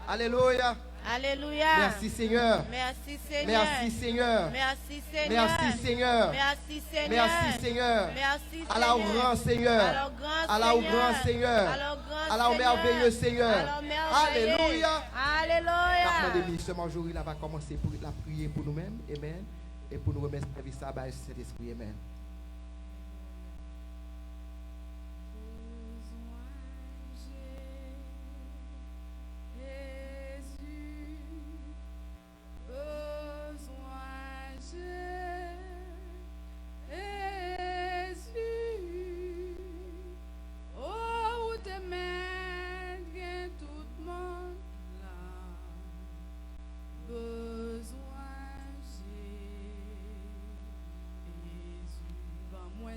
Alléluia. Alléluia. Merci Seigneur. Merci Seigneur. Merci Seigneur. Merci Seigneur. Merci Seigneur. Merci Seigneur. Merci Seigneur. Merci Seigneur. Allah au grand Seigneur. Allah au grand Seigneur. Allah au merveilleux Seigneur. Alléluia. Alléluia. La seulement jour il va commencer pour la prier pour nous-mêmes. Amen. Et pour nous remettre service à base cet esprit. Amen.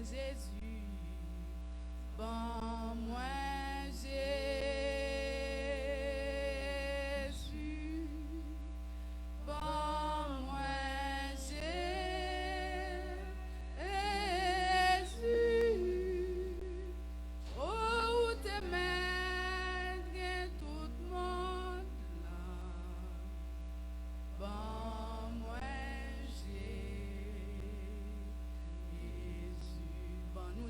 Jésus, bon moi Jésus, bon moi Jésus, oh te mettre tout le monde là, bon moi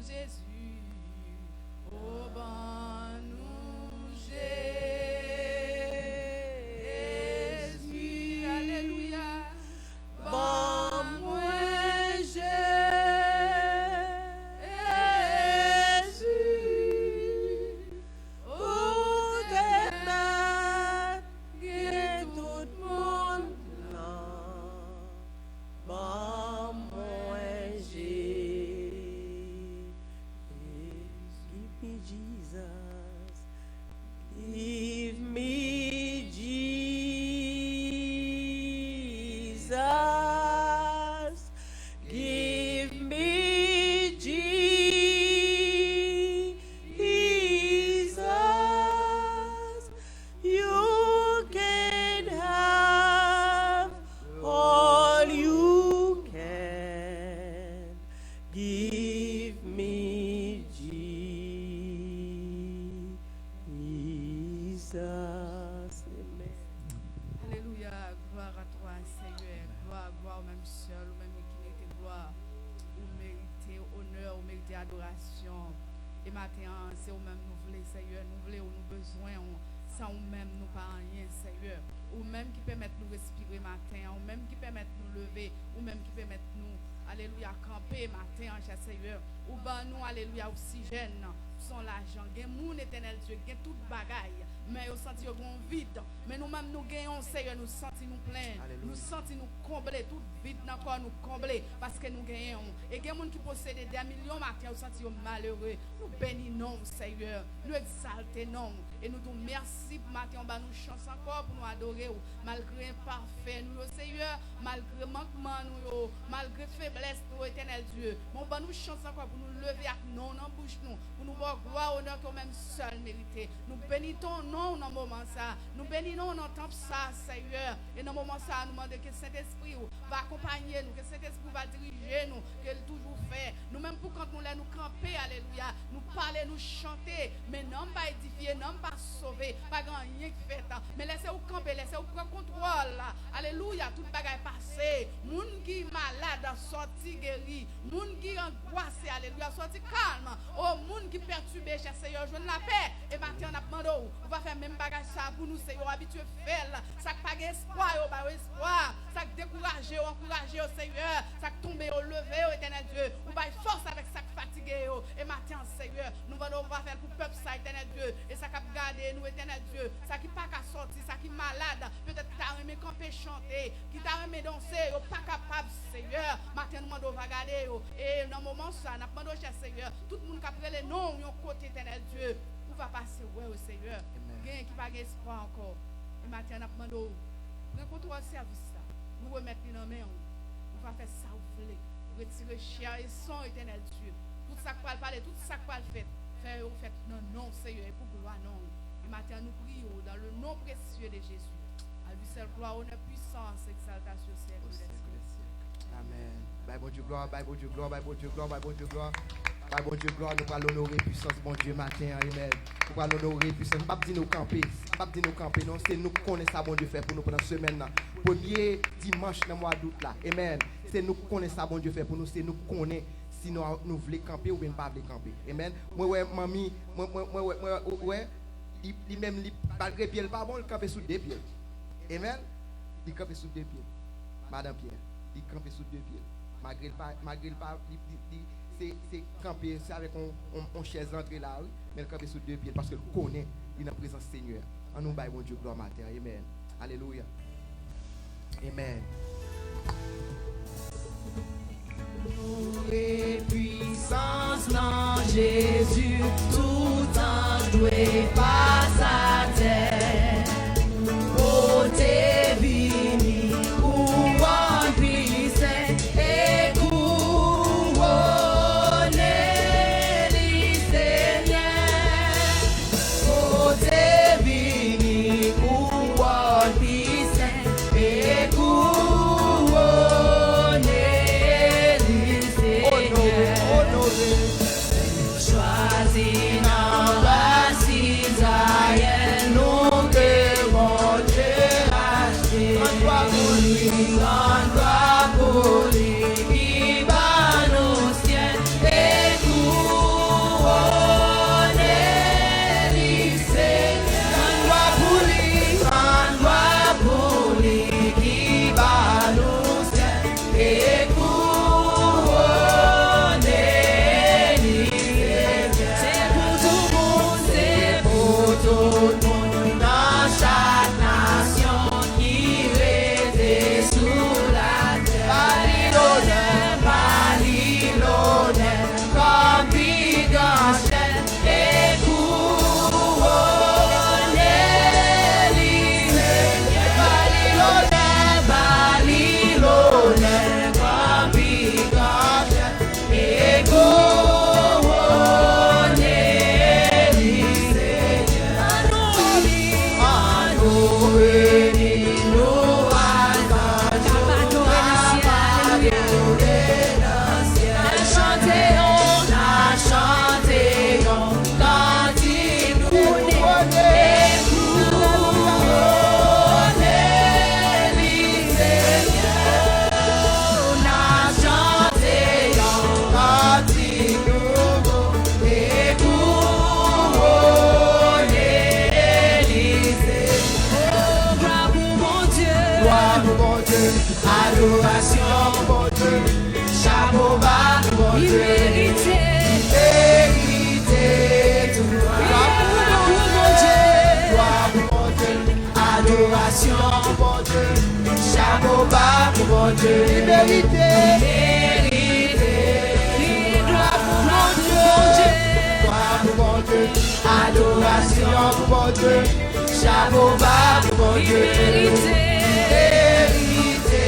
Jésus, oh bon nous Jésus, alléluia, bon moi Jésus, oh t'aimes tout le monde là, bon moi Jesus, give me Jesus, give me Jesus, you can have all you can, give me Alléluia, gloire à toi Seigneur, gloire au même seul, au même qui mérite gloire, ou mérite honneur, ou mérite adoration. Et maintenant, c'est au même nous voulons Seigneur, nous voulons ou nous besoin, sans ou même nous pas rien Seigneur, ou même qui permettent nous respirer matin, ou même qui permettent nous lever, ou même qui permettent nous, alléluia, camper matin en Seigneur, ou ben nous, alléluia, oxygène, son l'argent, gain moun éternel Dieu, gain toute bagaille, mais au senti au grand vide, mais nous-mêmes nous gagnons Seigneur, nous sentons nous pleins, nous sentons nous combler, tout vide dans corps nous combler, parce que nous gagnons, et gain moun qui possède des millions matin, au senti malheureux, nous bénissons Seigneur, nous exaltons, et nous disons merci pour matin, on va nous chanter encore pour nous adorer, malgré imparfait nous Seigneur, malgré manquement nous, malgré faiblesse nous éternel Dieu, on va nous chanter encore pour nous lever avec nous dans bouche nous, pour nous voir gloire, honneur que même seul mérité. Nous bénissons non dans le moment ça, nous bénissons dans le temps ça Seigneur, et dans le moment ça nous demandons que Saint-Esprit va accompagner nous, que Saint-Esprit va diriger nous, qu'il toujours fait, nous même pour quand nous là nous camper, alléluia, nous parler, nous chanter, mais non pas édifier, non pas sauver, pas grand rien qui fait, mais laissez-vous camper, laissez-vous prendre contrôle là, alléluia, toute bagaille passée, moun qui malade sorti guéri, moun qui angoissé, alléluia, sorti calme, oh moun qui perturbé, cher Seigneur, je la paix, et maintenant on a demandé, on va faire même bagage ça pour nous, Seigneur, habitué faire, ça pas espoir, espoir, ça décourager, encourager au Seigneur, ça tomber au lever, au éternel Dieu, on va force avec ça fatigué, et maintenant, Seigneur, nous allons faire pour le peuple, ça, éternel Dieu, et ça qui garder nous, éternel Dieu, ça qui pas qu'à sortir, ça qui malade, peut-être qui t'a aimé camper chanter, qui t'a aimé danser, pas capable, Seigneur, maintenant nous allons regarder, et dans le moment ça, nous demandons, cher Seigneur, tout le monde qui a pris les noms, yon côté, éternel Dieu, on va passer, ouais, au Seigneur, gain qui pas espoir encore, et maintenant nous demandons, prends contrôle service ça, nous remettre dans main, on va faire ça, vous voulez, retirer chien et son, éternel Dieu, tout ça qu'on va parler, tout ça qu'on va faire, faire non, non, Seigneur, et pour gloire, non, et maintenant nous prions dans le nom précieux de Jésus, à lui seul gloire, honneur, puissance, exaltation, siècle. Amen. Bye bon Dieu gloire, bye bon Dieu gloire, bye bon Dieu gloire, bye bon Dieu gloire. Bye bon Dieu gloire, nous allons honorer puissance bon Dieu matin, amen. Nous allons honorer puissance, pas dire nous camper, pas dire nous camper, non, c'est nous connaissons ça bon Dieu fait pour nous pendant cette semaine là. Premier dimanche dans le mois d'août là, amen. C'est nous connaissons ça bon Dieu fait pour nous, c'est nous connaissons si nous voulons camper ou bien pas voulons camper. Amen. Moi ouais mamie, ouais, il même malgré pied pas bon, il camper sous deux pieds. Amen. Il camper sous deux pieds. Madame Pierre, il camper sous deux pieds. Malgré pas c'est camper, c'est avec on chaise entrée là, oui, mais le camper sous deux pieds parce que le connaît, il est en présence Seigneur. En nous baillons mon Dieu gloire matin. Amen. Alléluia. Amen. Et puissance dans Jésus, tout ange doué passe à terre. Côté vini, couronne puissant et couronné du Seigneur. Côté vini, couronne puissant et couronné du Seigneur. Choisi dans la Israël, nous devons te racheter. Grande gloire pour lui, qui va nous ciel et couronné du Seigneur. Grande gloire pour lui, qui va nous ciel et couronné du Seigneur. C'est pour tout le monde, c'est pour tout le monde, dans chaque nation qui réside sous la terre. Balilonais, comme Biganchel et couronné du Seigneur. Balilonais, comme Biganchel et couronné du Seigneur. Nous bénis, nous adorons, chantéons, cantique nous et couronné du Seigneur. Chantéons, cantique nous et couronné du Seigneur. Gloire pour mon Dieu, adoration pour mon Dieu, chapeau bas pour mon Dieu, vérité, tout gloire pour mon Dieu, adoration pour mon Dieu, chapeau bas pour mon Dieu, vérité, gloire pour mon Dieu, adoration pour mon Dieu, chapeau bas pour mon Dieu, vérité,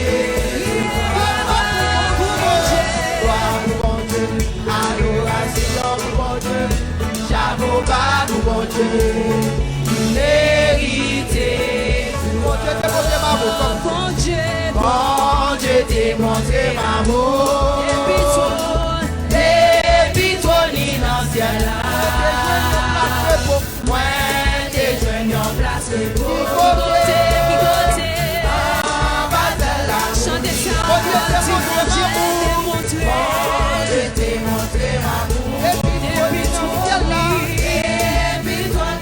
adoration pour mon Dieu, chapeau bas pour mon Dieu, vérité. Bon Dieu t'es montré l'amour, bon Dieu t'es montré l'amour. Et puis toi ni dans le ciel là, moi t'es joigné en place le beau. Qui côté, en bas de la chantez ça. Bon Dieu t'es montré l'amour. Et puis toi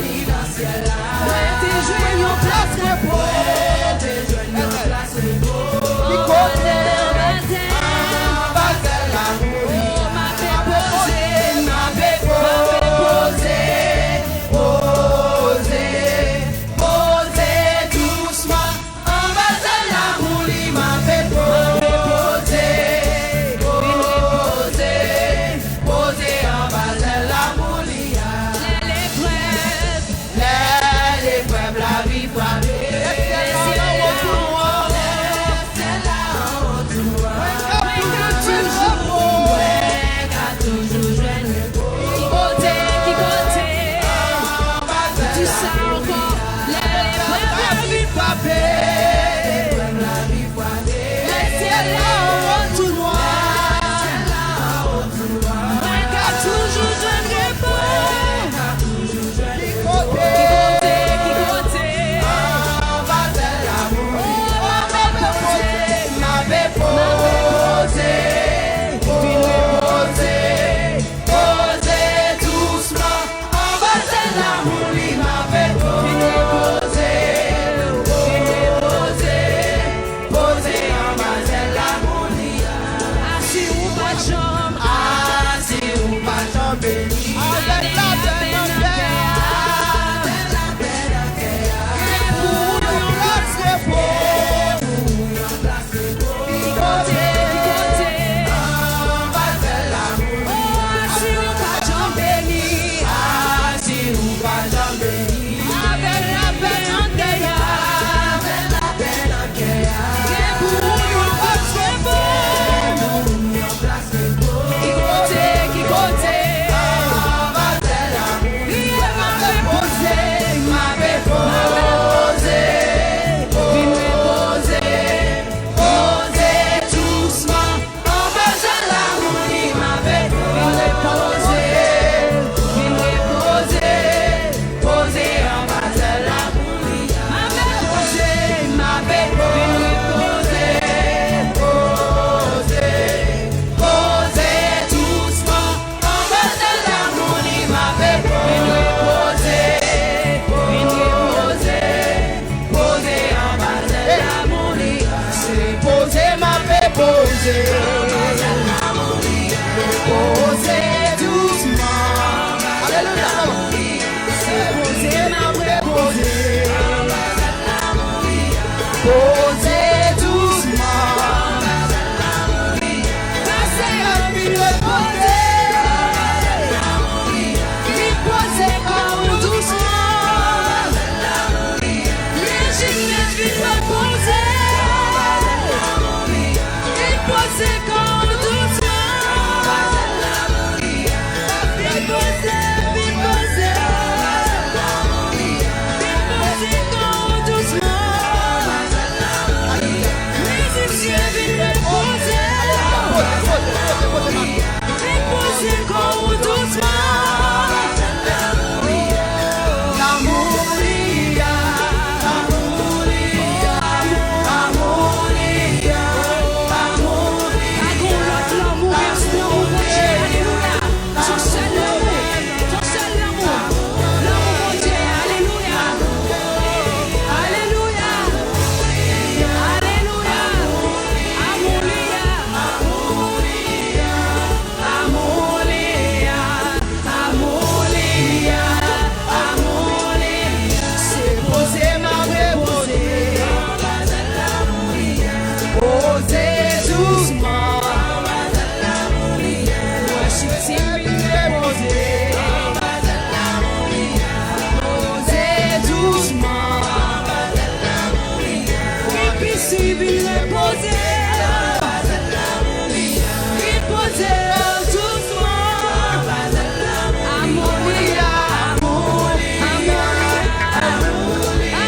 ni dans le ciel là, moi t'es joigné en place le beau. Qui côté, en bas de l'amour. M'avait posé tout Reposer doucement. Alléluia. Poser ma reposer. Poser doucement. Passer un peu reposer. Reposer comme doucement. L'Égyptien vit reposer. Reposer comme doucement. Reposer, reposer. Reposer comme doucement. L'Égyptien vit reposer. Reposer comme doucement. L'amouria, l'amouria, l'amouria, c'est poser ma reposer. Poser doucement. Worship team reposer. Poser doucement. Reposer, reposer. Reposer doucement. Amoria, amoria, amoria,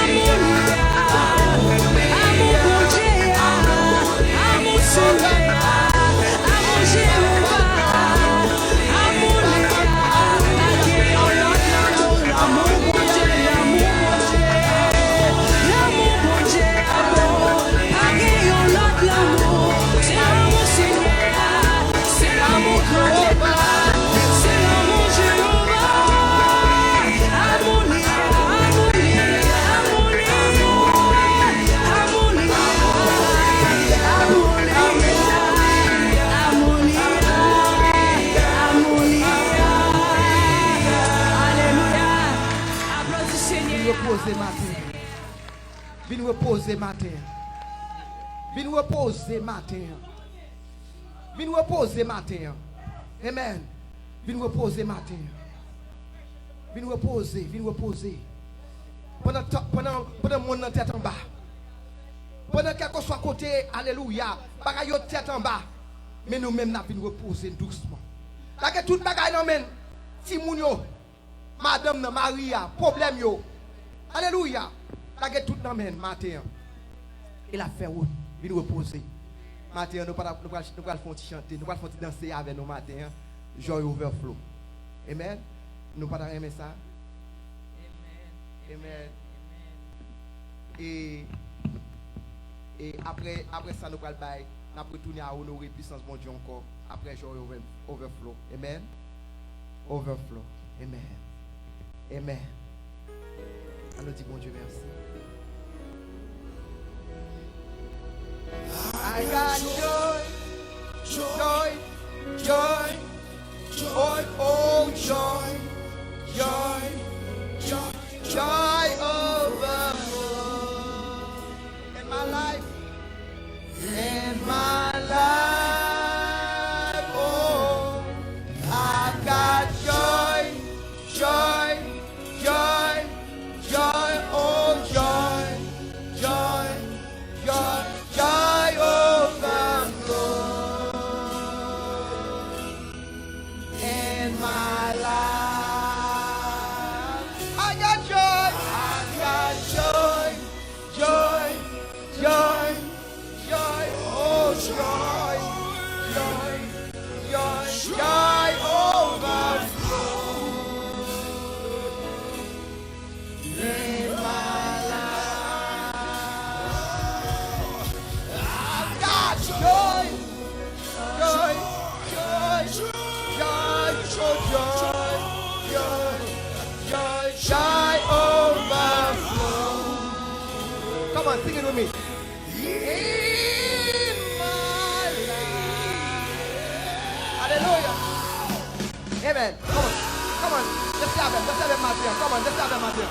amour bon Dieu, amour sauvé, amour Jéhovah, amour l'amour bon Dieu, l'amour bon Dieu, agréons l'autre l'amour, c'est l'amour Seigneur, c'est l'amour Jéhovah, c'est l'amour Jéhovah, amour, reposer matin. Viens reposer matin. Viens reposer matin. Viens reposer matin. Amen. Viens reposer matin. Viens reposer, viens reposer. Pendant mon tête en bas. Pendant quel que soit côté, alléluia. Bagaille tête en bas. Mais nous-mêmes, nous venons reposer doucement. Là que tout bagaille nous mène. Si moun yo, madame Maria, problème yo. Alléluia. Là que tout nous mène matin. Il a fait route. Viens reposer. Matin, nous allons chanter, nous allons danser avec nous matin. Joy overflow. Amen. Nous allons aimer ça. Amen. Et après ça, nous allons retourner à honorer puissance bon Dieu encore. Après joy overflow. Amen. Overflow. Amen. Amen. Alors dis bon Dieu merci. I got joy, joy, joy, oh joy, joy overflow in my life, oh, I got joy, oh joy, overflow in my life. I got joy, oh joy, overflow in my life. I got joy, overflow. Come on, sing it with me. In my life. Amen. Come on. Let's have it, Matthew. Come on, let's have it, Matthew.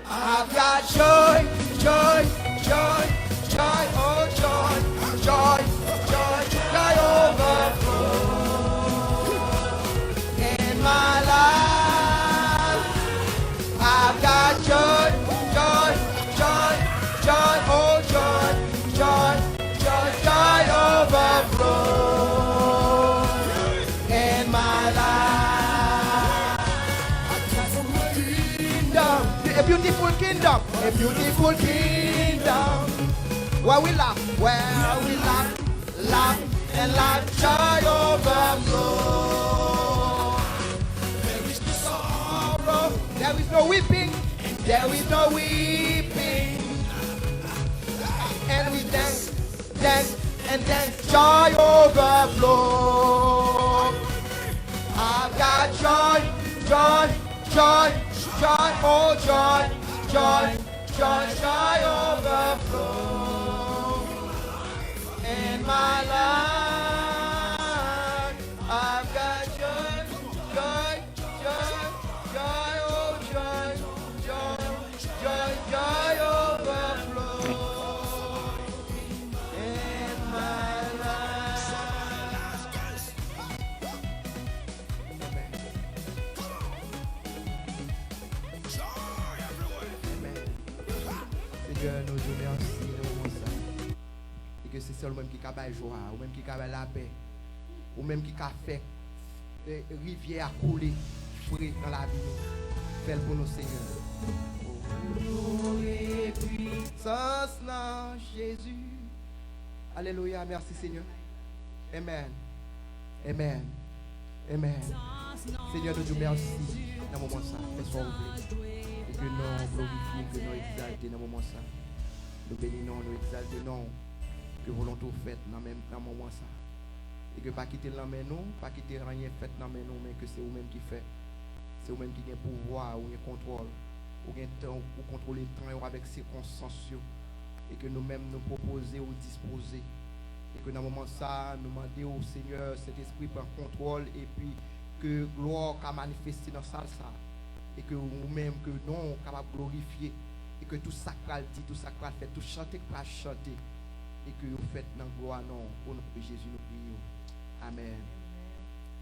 I've got joy, joy, joy, joy, oh joy, joy, joy, joy overflow in my life. I've got joy, joy, joy, joy, oh joy, joy, joy, joy overflow in my life. A beautiful kingdom, a beautiful kingdom. Where we laugh, laugh, and laugh, joy overflow. There is no sorrow, there is no weeping, there is no weeping. And we dance, dance, and dance, joy overflow. I've got joy, joy, joy, joy, oh joy, joy, joy, joy overflow in my life. I've got joy, joy, joy, joy, oh joy, joy, joy, joy overflow in my life. Amen. Seigneur, nous te remercions de ça. Et que c'est seul même qui a la joie, ou même qui a la paix, ou même qui a fait rivière à couler, frais dans la vie. Fais-le pour nous, Seigneur. Oh, et puissance dans Jésus. Alléluia, merci Seigneur. Amen. Amen. Amen. Seigneur, nous te remercions dans ce moment ça. Fais-toi ouvrir. Et que nous glorifions, que nous exaltons dans ce moment ça. Nous bénissons, nous exaltons, que volonté faite dans ce moment ça. Et que pas quitter la main nous, pas quitter rien fait dans la main nous, mais que c'est vous-même qui fait. C'est vous-même qui avez pouvoir, ou contrôle, ou temps, ou contrôler le temps avec circonstances. Et que nous-mêmes nous proposer ou disposer. Et que dans ce moment ça, nous demandons au Seigneur, cet esprit prend contrôle et puis que gloire a manifesté dans ça. Et que nous-mêmes, que nous capables de glorifier. Et que tout ça qu'il dit, tout ça qu'il fait, tout chanter qu'il chanter. Et que vous faites dans la gloire, non, au nom de Jésus, nous prions. Amen.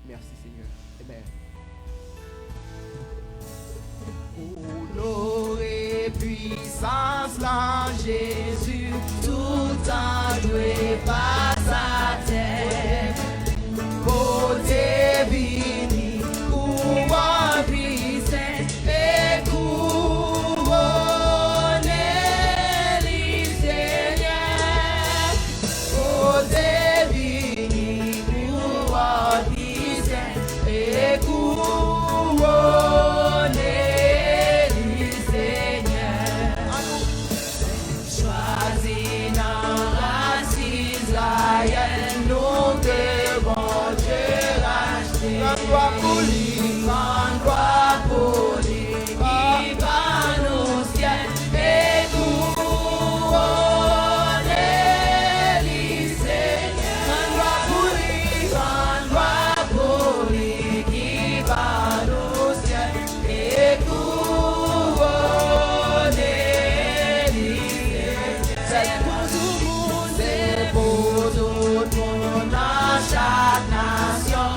Merci Seigneur. Amen. Honoré puissance dans Jésus, tout temps doué par sa terre. Beauté bénie, pouvoir puissant et couronné les Seigneur. Beauté bénie, pouvoir puissant et couronné. Grande gloire pour lui, qui va nous ciel et couronner les Seigneur. Grande gloire pour lui, qui va nous ciel et couronner les Seigneur. C'est pour tout le monde, c'est pour tout le monde, dans chaque nation.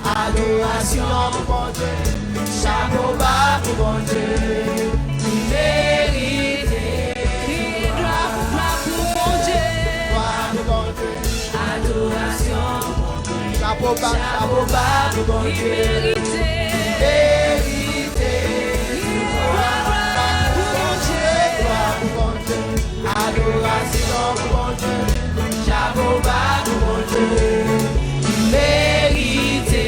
Adoration pour bon Dieu, chapeau bas pour bon Dieu, il mérite. Gloire pour bon Dieu, adoration pour bon Dieu, chapeau bas pour bon Dieu, il mérite. Gloire pour bon Dieu, adoration pour bon Dieu, chapeau bas pour bon Dieu, il mérite.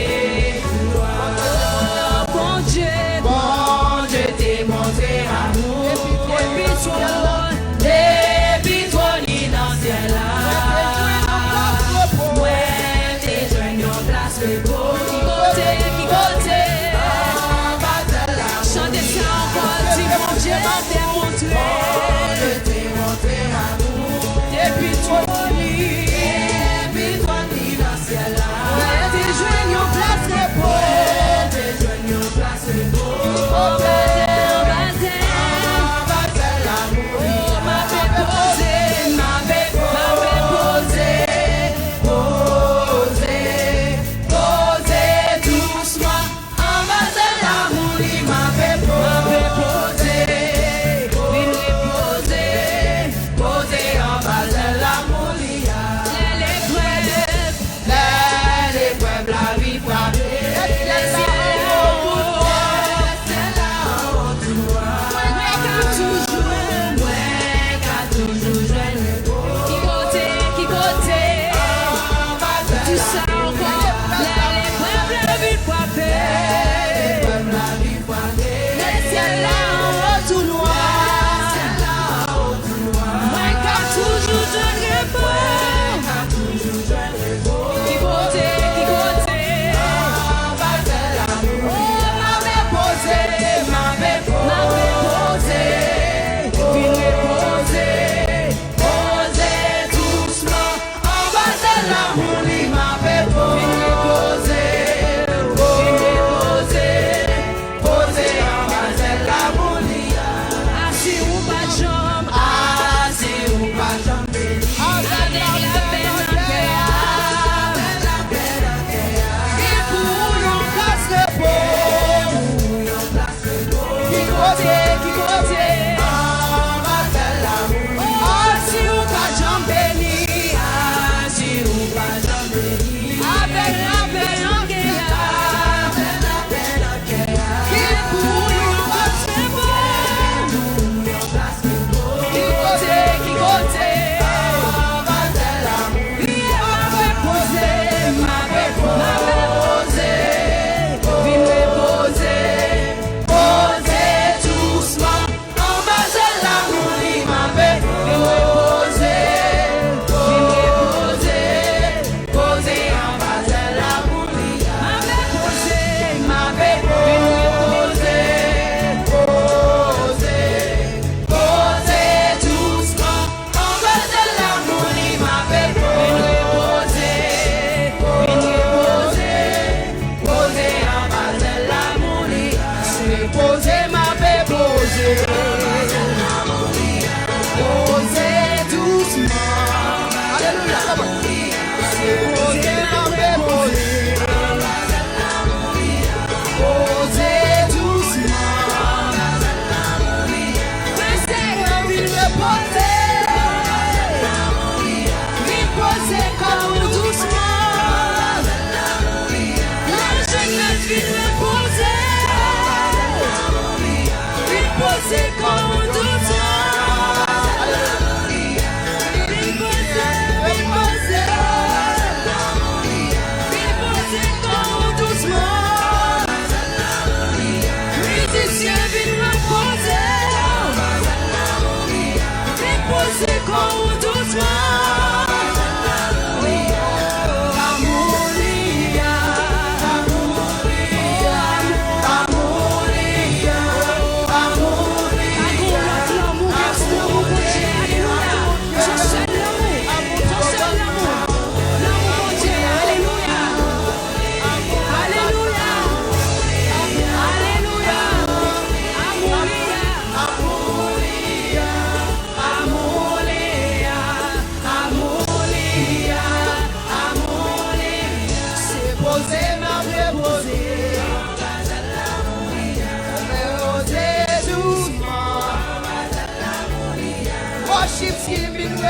Depuis toi, ni dans ce ciel-là, moi, t'es joint en place, mais pour qui côté,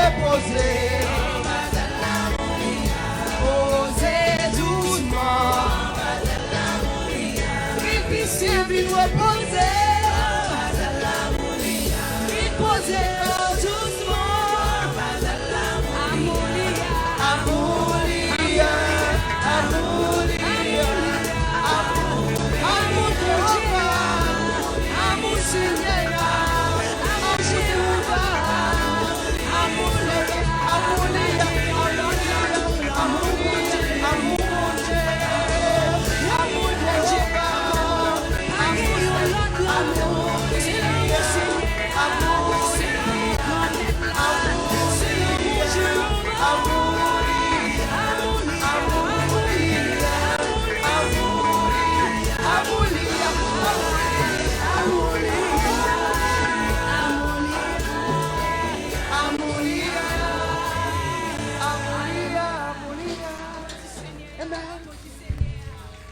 reposer. Poser doucement. Difficile, vite reposer. Vite poser doucement. Amoulia, amoulia, amoulia, amour Jéhovah, amour Seigneur, amour Jéhovah, amour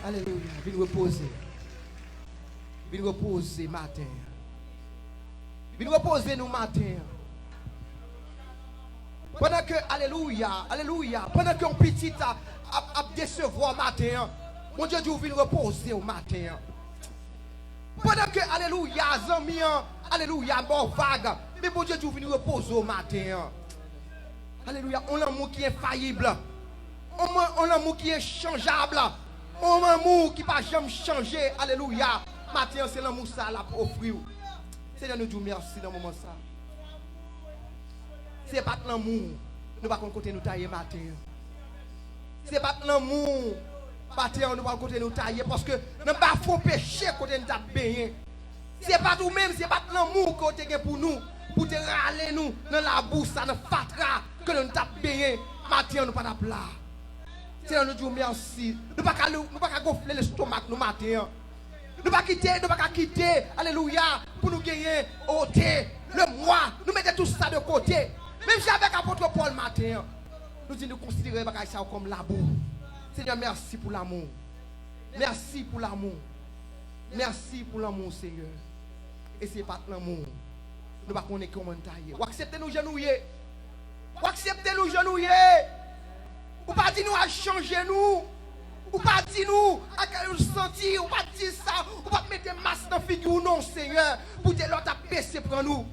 Alléluia. Viens reposer. Viens reposer matin. Viens reposer nous matin. Pendant que, alléluia, alléluia, pendant qu'un petit a décevoir matin, mon Dieu, Dieu vient reposer au matin. Pendant que, alléluia, zami, alléluia, bon vague, mais mon Dieu, Dieu vient reposer au matin. Alléluia, on a un amour qui est infaillible. On a un amour qui est changeable. On a un amour qui ne va jamais changer. Alléluia. Matin, c'est l'amour ça là pour offrir. Seigneur, nous disons merci dans ce moment ça. Ce n'est pas l'amour. Nous ne pouvons pas côté nous tailler matin. Ce n'est pas l'amour. Matin, nous ne pouvons pas côté nous tailler parce que nous ne pouvons pas faire péché côté nous tailler. Ce n'est pas nous-mêmes, ce n'est pas l'amour côté pour nous. Pour te râler nous dans la bouche, dans la fatra, que nous tapons bien. Matin, nous ne pouvons pas là. Seigneur, nous disons merci. Nous ne pouvons pas gonfler l'estomac nous matin. Nous ne pouvons pas quitter, alléluia, pour nous gagner au thé, le mois. Nous mettons tout ça de côté. Même si avec l'apôtre Paul matin, nous disons nous considérer ça comme l'amour. Seigneur, merci pour l'amour. Merci pour l'amour. Merci pour l'amour, Seigneur. Et ce n'est pas l'amour. Nous ne pouvons pas comment tailler. Ou accepter nous genouiller. Ou accepter nous genouiller. Ou pas dire nous à changer nous. Ou pas dire nous à nous sentir. Ou pas dire ça. Ou pas mettre des masques dans la figure non, Seigneur. Pour dire l'autre à baisser pour nous.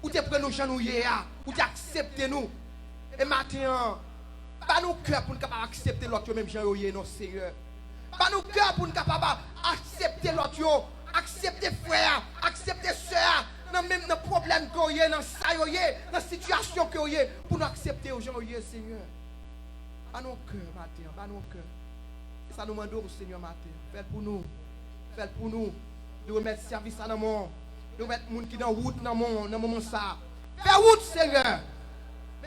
Ou te prendre nous genouiller. Ou accepter nous. Et maintenant, pas nous cœur pour nous capable accepter l'autre même genouiller non, Seigneur. Pas nous cœur pour nous capable accepter l'autre. Accepter frère. Accepter soeur. Dans même dans problème qu'on y a, dans ça y a, dans la situation qu'on y a, pour nous accepter aux gens y a, Seigneur. À nos cœurs, matin, à nos cœurs. Et ça nous demande au Seigneur, matin. Faites pour nous. Faites pour nous. De remettre service à nos monde. De remettre les gens qui sont en route dans le moment ça. Fais route, Seigneur.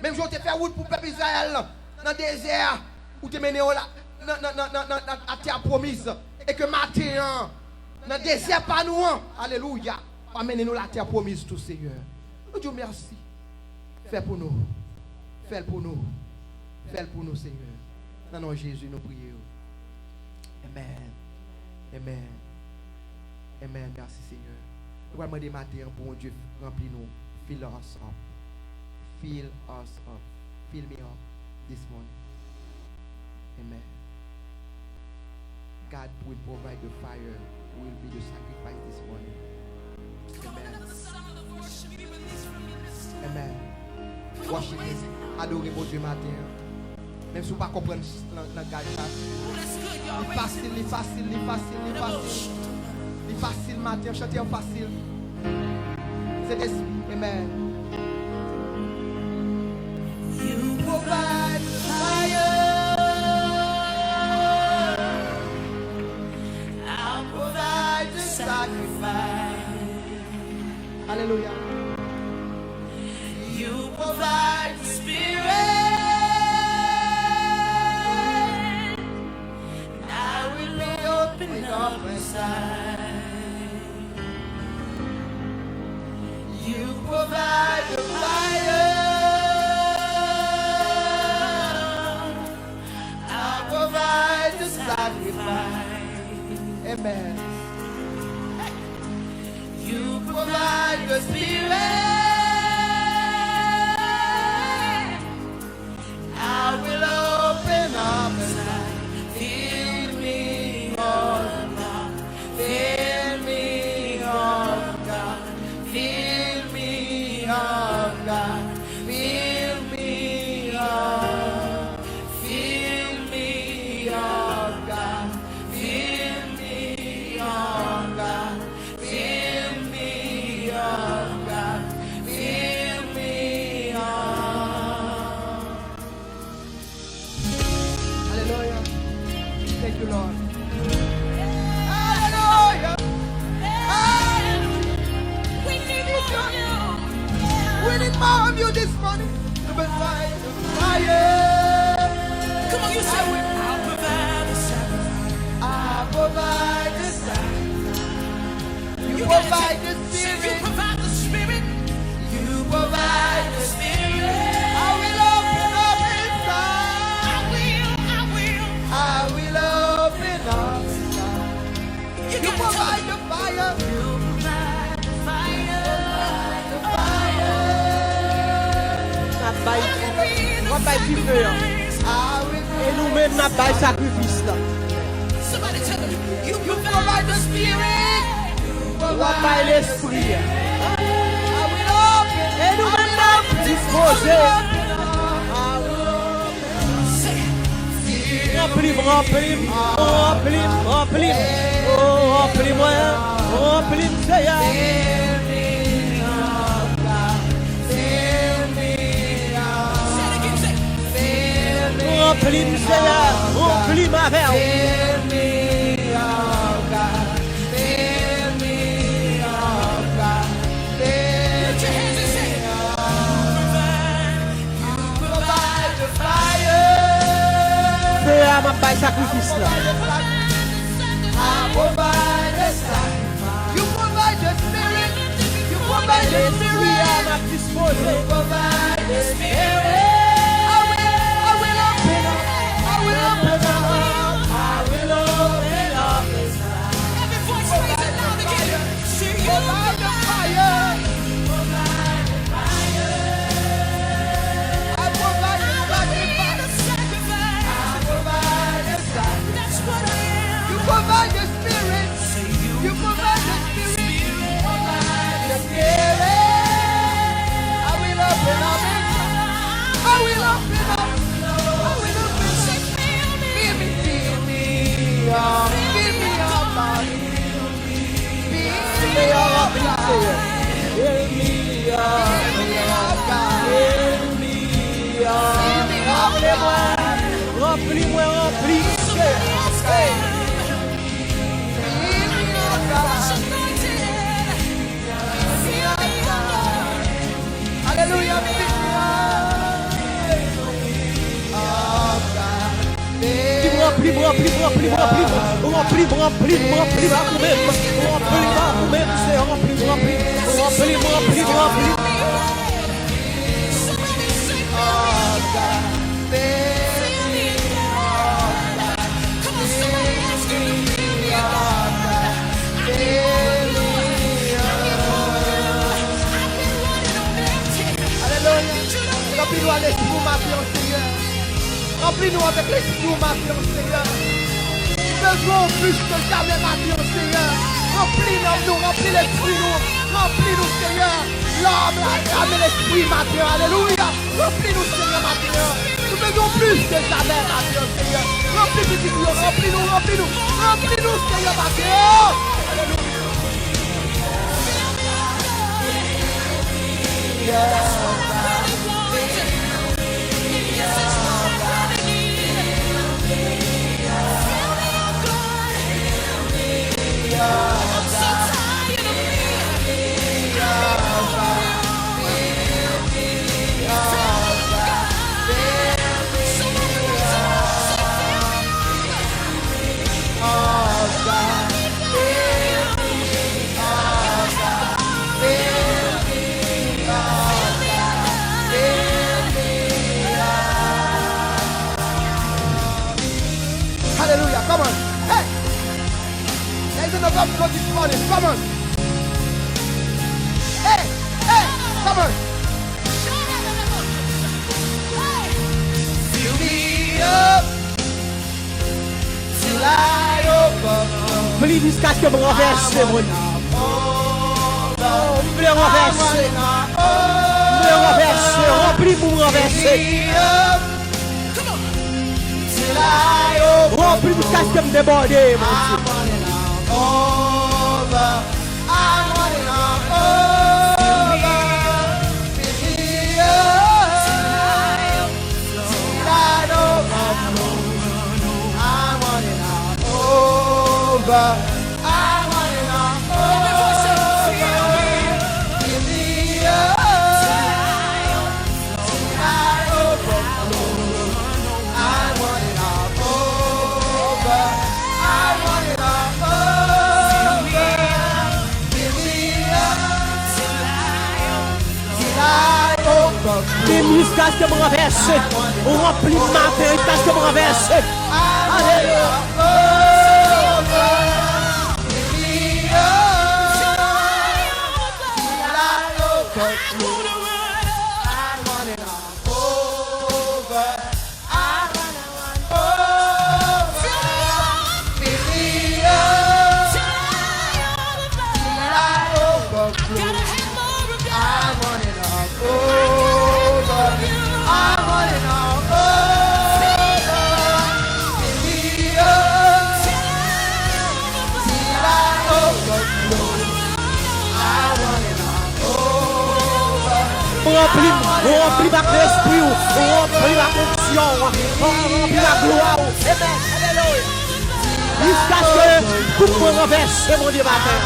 Même si on te fait route pour le peuple Israël, dans le désert, où tu mené à terre promise. Et que matin, dans le désert, pas nous. Alléluia. Amenez-nous la terre promise, tout Seigneur. Nous disons merci. Fais pour nous. Fais pour nous. Fais pour nous, Seigneur. Dans le nom de Jésus, nous prions. Amen. Amen. Amen. Merci, Seigneur. Nous allons demander matin pour Dieu remplir nous. Fill us up. Fill us up. Fill me up this morning. Amen. God will provide the fire. Will be the sacrifice this morning. Amen. Amen. Worship Him. Adorer mon Dieu matin. Même si vous ne comprenez pas le langage. C'est facile, c'est facile, c'est facile, c'est facile. C'est facile matin, chanter est facile. C'est l'esprit. Amen. You provide fire. I'll provide the sacrifice. Hallelujah. You provide the Spirit. I will open up inside. You provide the fire. I provide the sacrifice. Amen. You provide the Spirit. Lord. Hallelujah. We need more of you. We need more of you this morning. To be fire. Fire. Come on, you say, I'll provide the sacrifice. I provide the sacrifice. You provide the spirit. You provide the spirit. You provide the spirit. I will open up inside. I will open up inside. You provide the fire. You provide the fire. The fire. On va du feu. Et nous-mêmes, n'a pas sacrifice là. Somebody tell them, you You provide the spirit. On va pas l'esprit. I will open. Et nous-mêmes, n'a disposé. Remplis-moi. Oh, remplis-moi. Remplis-moi, Seigneur. Remplis-moi, Seigneur. Remplis ma verre. lift your hands and say, Feu à ma paille sacrifice là. You provide the spirit. You provide the L'esprit spirit. à ma disposé. You provide the spirit. I will open up. I will open up. I will open up. every voice raise it loud again. See you Provide the fire. I provide the sacrifice. I provide the sacrifice. That's what I am. You provide the spirit. You provide the spirit. You provide the spirit. I will open up. I will open up. I will open up. Fill me up. Fill me up, God. Fill me up, God. Fill me up, God. Fill me up, God. Remplis-moi. Hallelujah. Remplis-nous à l'esprit, ma vie, Seigneur. Remplis-nous avec l'esprit, ma vie, Seigneur. Besoin plus que jamais, ma vie, Seigneur. Remplis-nous, remplis l'esprit, nous. Remplis-nous, Seigneur. L'homme, la âme et l'esprit, ma vie. Alléluia. Remplis-nous, Seigneur, ma vie. Nous besoin plus que jamais, ma vie, Seigneur. Remplis-nous, remplis-nous. Remplis-nous, Seigneur, ma vie. Alléluia. Hallelujah, come on. Hey! There's enough of God this morning. Come on. Hey! Hey! Come on. Fill me up till I overflow. Plie jusqu'à ce que me renverse, mon Dieu. Me le renverser. Me le renverser. Remplis-moi, renverser. Remplis jusqu'à ce que me déborder, mon Dieu. remplis jusqu'à ce que me renverse. Remplis matin jusqu'à ce que me renverse. Alléluia. Remplis ma esprit, remplis la fonction, remplis la gloire. Amen. Alléluia. Jusqu'à ce que tout me renverse, mon Dieu, matin.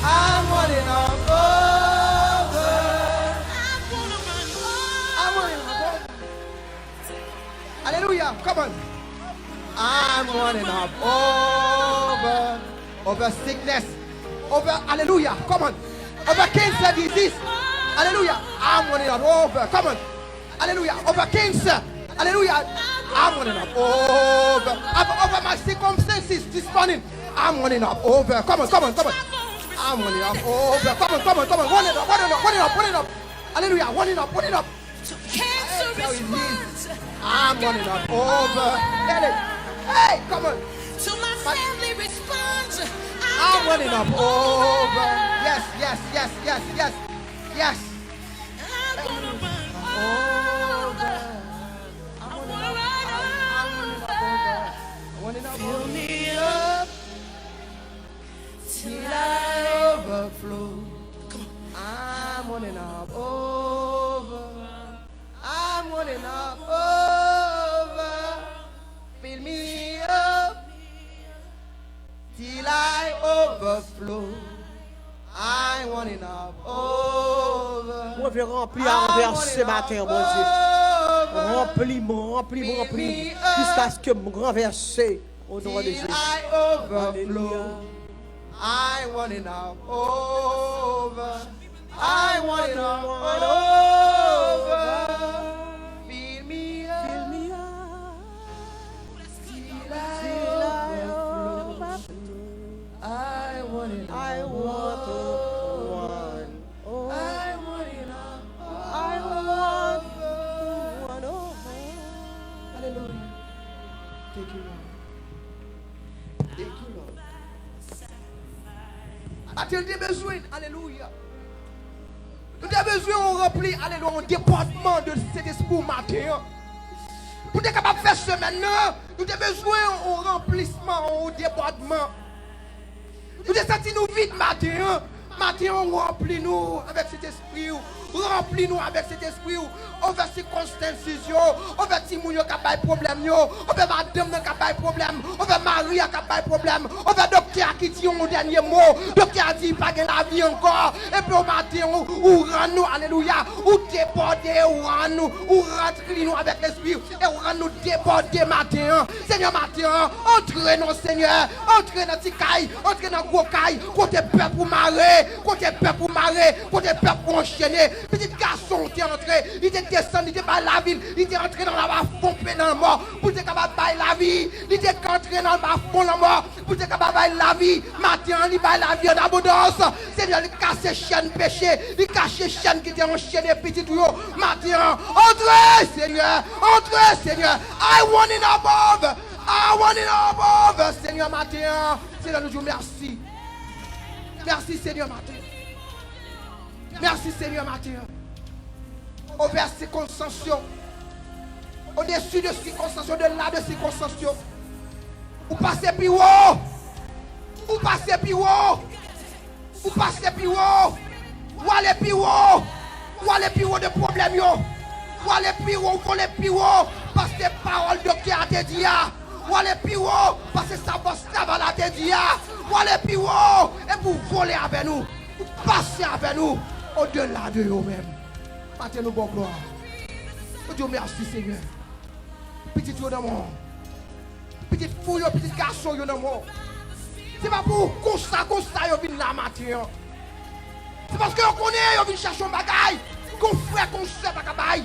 I'm running up over. I'm running up over. Hallelujah. Come on. I'm running up over sickness. Over, hallelujah. Come on. Over cancer disease. Hallelujah. I'm running up over. Come on. Hallelujah. Over cancer. Hallelujah. I'm running up over my circumstances this morning. I'm running up over. Come on. I'm running up over. Come on. Run it up. Hallelujah. Run it up. I'm running up over. Hey, come on. To my family responds. I'm running up over. Yes. I'm gonna run Over. Fill me up till I overflow. I'm running up over. I'm running up over. Fill me up till I overflow. I'm running up over. Moi, je vais remplir à renverser ce matin, mon Dieu. Remplis, jusqu'à ce que me renverse au nom de Jésus. I overflow. I want it now over. I want it now over. Fill me up. Till I overflow. I want it now. I want it now. Hallelujah. Thank you, Lord. Thank you, Lord. A-t-il des besoins? Alléluia. Nous avons besoin de remplir, alléluia, un département de cet esprit matin. Pour être capable de faire ce maintenant, nous avons besoin d'un remplissement, un département. Nous avons senti nous vite matin. Matin, on remplit nous avec cet esprit. Remplis-nous avec cet esprit. On va circonstances, on va Timoun qui a problème, on va madame qui a problème, on va Marie qui a problème, on va docteur qui dit un dernier mot, docteur dit pas de la vie encore. Et puis au matin, ou rend-nous, alléluia, ou déborder, ou rend-nous, ou rentrer-nous avec l'esprit, et ou rend-nous déborder matin. Seigneur, matin, entraînez-nous, Seigneur, entraînez dans Tikaï, entraînez dans Gokaï, côté peuple pour marrer, côté peuple pour enchaîner. Petit garçon qui est entré, il était descendu, il était pas la ville, il était entré dans la bas pompé dans le mort, pour être capable de la vie, il était entré dans le bas fond dans le mort, pour être capable de la vie, maintenant il va la vie en abondance, Seigneur, il casse chaîne péché, il cache chaîne qui était enchaîné petit tout, maintenant, entrez Seigneur, I want it above, Seigneur, maintenant, Seigneur, nous disons merci. Merci Seigneur matin. Merci Seigneur matin. Envers circonstances, au-dessus de circonstances, au-delà de circonstances, vous passez plus haut. Vous passez plus haut. Vous passez plus haut. Vous allez plus haut. Vous allez plus haut de problèmes. Vous allez plus haut. Vous allez plus haut. Parce que paroles de qui a te dit. Vous allez plus haut. Parce que ça va te dire. Vous allez plus haut. Et vous volez avec nous. Vous passez avec nous. Au-delà de vous-même. Matin nous bon gloire. Dieu merci Seigneur. Petit yo dans moi. Petite fouille, petit garçon yo dans moi. C'est pas pour comme ça yo vinn là matin. C'est parce qu'on connaît, on vient chercher un bagaille, qu'on frère, qu'on sœur, pas cabaye.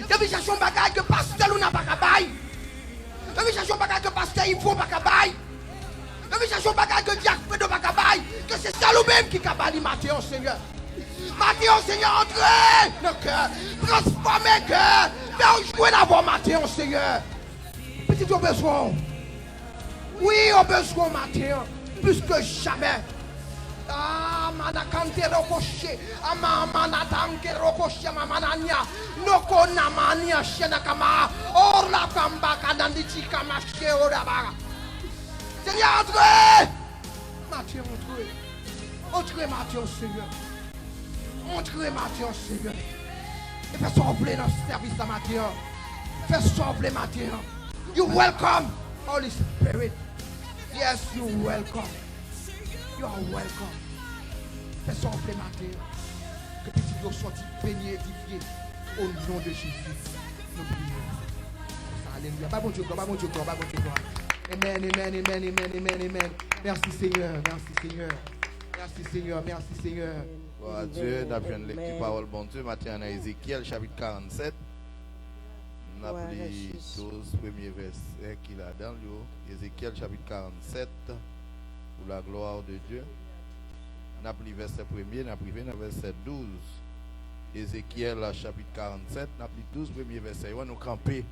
On vient chercher un bagaille que pasteur ou n'a pas cabaye. On vient chercher un bagaille que pasteur Yvon pas cabaye. On vient chercher un bagaille que Jacques Pedro pas cabaye. Que c'est ça lui-même qui cabaye, Matthieu, Seigneur. Matthieu, Seigneur, entrez dans le cœur. Transformez le cœur. Fais jouer d'abord, Matthieu, Seigneur. Petit, on a besoin. Oui, on a besoin, Matthieu. Plus que jamais. Ah, manakante rokoshe, manatante rokoshe, mamananya, noko namania shenakama, orla kamba kanandichi kamashe oraba. Seigneur, entrez! Matthieu, entrez. Entrez, Matthieu, Seigneur. Entrez, Matthieu, Seigneur. Et fais sembler dans ce service à Matthieu. Fais sembler, Matthieu. You welcome, Holy Spirit. Yes, you welcome. You are welcome. Fais sembler Matthieu. Que petit Dieu soit béni et édifié. Au nom de Jésus. Nous prions. Alléluia. Bah bon Dieu, bah bon Dieu, bah bon Dieu. Amen, amen, amen, amen, amen, amen. Merci Seigneur, merci Seigneur. Merci Seigneur, merci Seigneur. Gloire à Dieu, nous avons lecture parole bon Dieu, Matthieu en Ézéchiel chapitre 47. Nous avons les 12 premiers versets qu'il a dans le Ézéchiel chapitre 47 pour la gloire de Dieu. Nous avons le verset 1er, nous avons le verset 12. Ézéchiel chapitre 47, nous avons les 12 premiers versets. On nous camper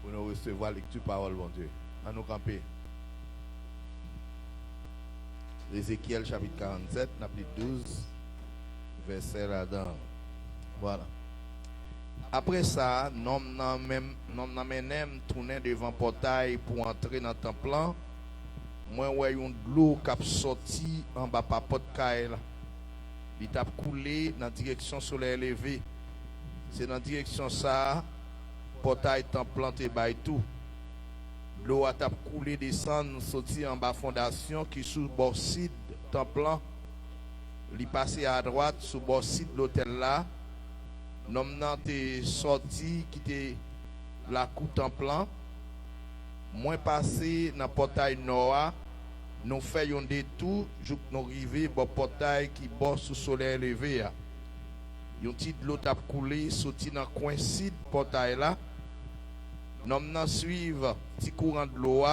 pour nous recevoir la lecture parole bon Dieu. On nous camper. Ézéchiel chapitre 47, nous avons les 12 versets là-dedans. Voilà. Après ça, nous m'amenons tourner devant le portail pour entrer dans le temple. Moi, je vois une l'eau qui a sorti en bas par porte caille. Il a coulé dans la direction soleil levé. C'est dans la direction ça, le portail est planté by tout. L'eau a coulé, descendre, sorti en bas fondation qui sous le bord sud temple. Il passé à droite sous le bord sud de l'hôtel là. L'homme est sorti, qui était la cour temple. Moins passé dans le portail nord. Nous faisons un détour, nous arrivons au portail qui bord sous le soleil levé. Yon petit de l'eau a coulé, sorti dans le coin sud portail là. Nous suivons petit courant de l'eau,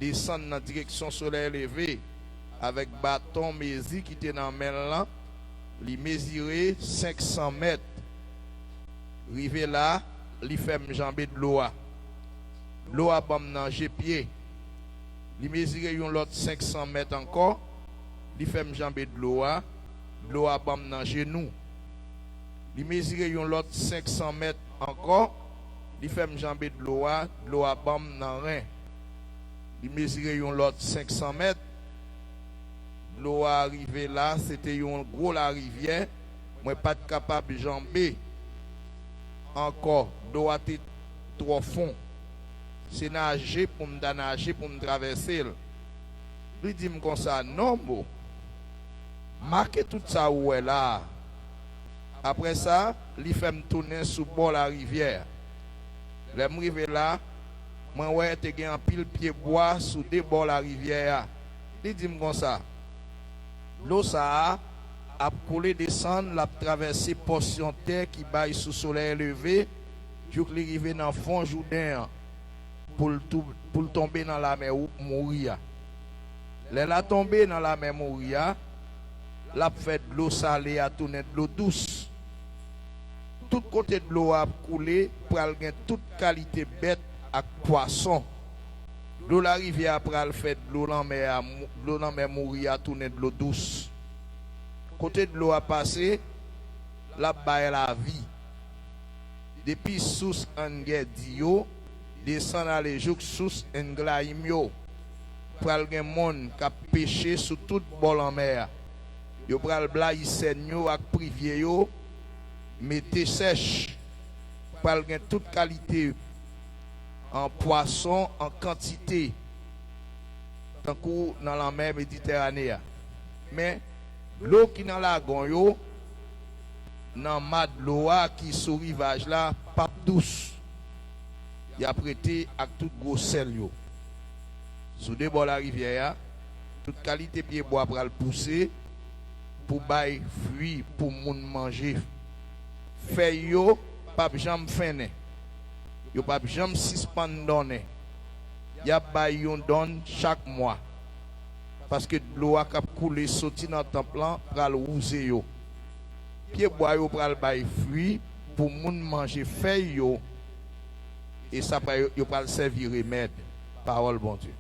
descendre dans la direction soleil levé avec bâton Mézi qui était dans la main là. Il mesurait 500 mètres. Rivé là, il fait jambé de l'eau. L'eau a bam dans les pieds. Il mesurait l'autre 500 mètres encore. Il fait jambé de l'eau. L'eau a bam dans les genoux. Il mesurait l'autre 500 mètres encore. Il fait jambé de l'eau. L'eau a bam dans les reins. Il mesurait l'autre 500 mètres. L'eau arrivé là, c'était une grosse la rivière. Moi pas capable de jamber. Encore, l'eau a été trop fond. C'est nager pour me nager pour me traverser. Lui dit comme ça, non, bon. Marquez tout ça où est là. Après ça, il fait me tourner sous bord la rivière. Le m'rive là, moi ouais te gen un pile pied bois sous des bords la rivière. Il dit comme ça. L'eau ça a coulé descendre, l'a traversé portion terre qui baille sous soleil levé, jusqu'à arriver dans le fond Jourdain pour tomber dans la mer mourir. Elle a tombé dans la mer mourir, l'a fait de l'eau salée à tourner de l'eau douce. Tout côté de l'eau a coulé pour gagner toute qualité bête à poisson. L'eau la rivière après fait de l'eau dans la mer mourir à tourner de l'eau douce. Côté de l'eau a passé, la baille la vie. Depuis sous en guerre dio, descend à l'éjouk sous en glaimio. Pral gen monde qui a pêché sous tout bol en mer. Yo pral blai senyo ak privie yo, mettez sèche. Pral gen toute qualité en poisson, en quantité. Tant que dans la mer Méditerranée. Mais l'eau qui dans la gonyo, dans mat l'eau qui sur rivage là, pas douce. Il a prêté à tout gros sel yo. Sous des bords la rivière, toute qualité pied bois pour le pousser pour bail fruit pour moun manger. Feuille yo pas jamais fene. Yo pas jamais suspend donner. Y a bail yon donne chaque mois. Parce que l'eau a cap couler sorti dans temple là pral rouser yo. Pied bois yo pral bail fruit pour moun manger feuille yo et ça yo pral servir remède. Parole bon Dieu.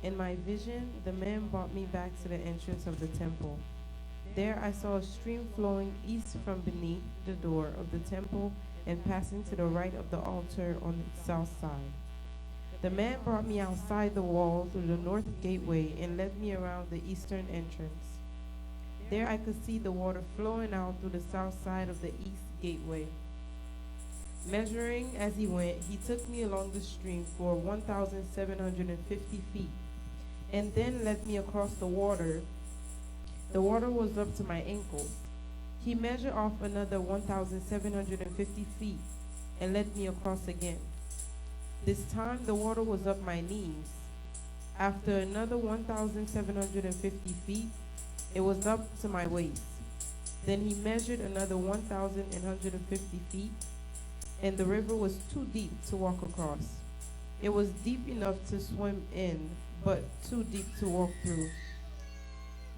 In my vision, the man brought me back to the entrance of the temple. There I saw a stream flowing east from beneath the door of the temple and passing to the right of the altar on the south side. The man brought me outside the wall through the north gateway and led me around the eastern entrance. There I could see the water flowing out through the south side of the east gateway. Measuring as he went, he took me along the stream for 1,750 feet, and then led me across the water. The water was up to my ankles. He measured off another 1,750 feet, and led me across again. This time the water was up my knees. After another 1,750 feet, it was up to my waist. Then he measured another 1,150 feet, and the river was too deep to walk across. It was deep enough to swim in, but too deep to walk through.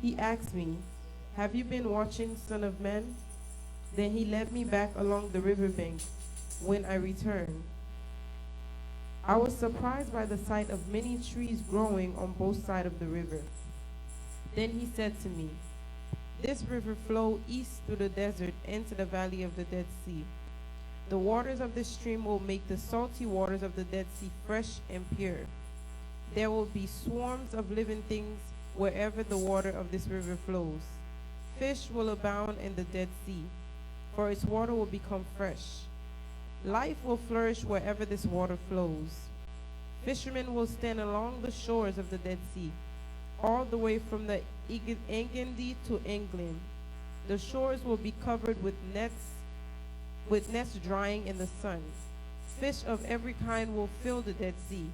He asked me, "Have you been watching, Son of Man?" Then he led me back along the riverbank. When I returned, I was surprised by the sight of many trees growing on both sides of the river. Then he said to me, "This river flows east through the desert into the valley of the Dead Sea. The waters of this stream will make the salty waters of the Dead Sea fresh and pure. There will be swarms of living things wherever the water of this river flows. Fish will abound in the Dead Sea, for its water will become fresh. Life will flourish wherever this water flows. Fishermen will stand along the shores of the Dead Sea, all the way from the Engedi to England. The shores will be covered with nets drying in the sun. Fish of every kind will fill the Dead Sea,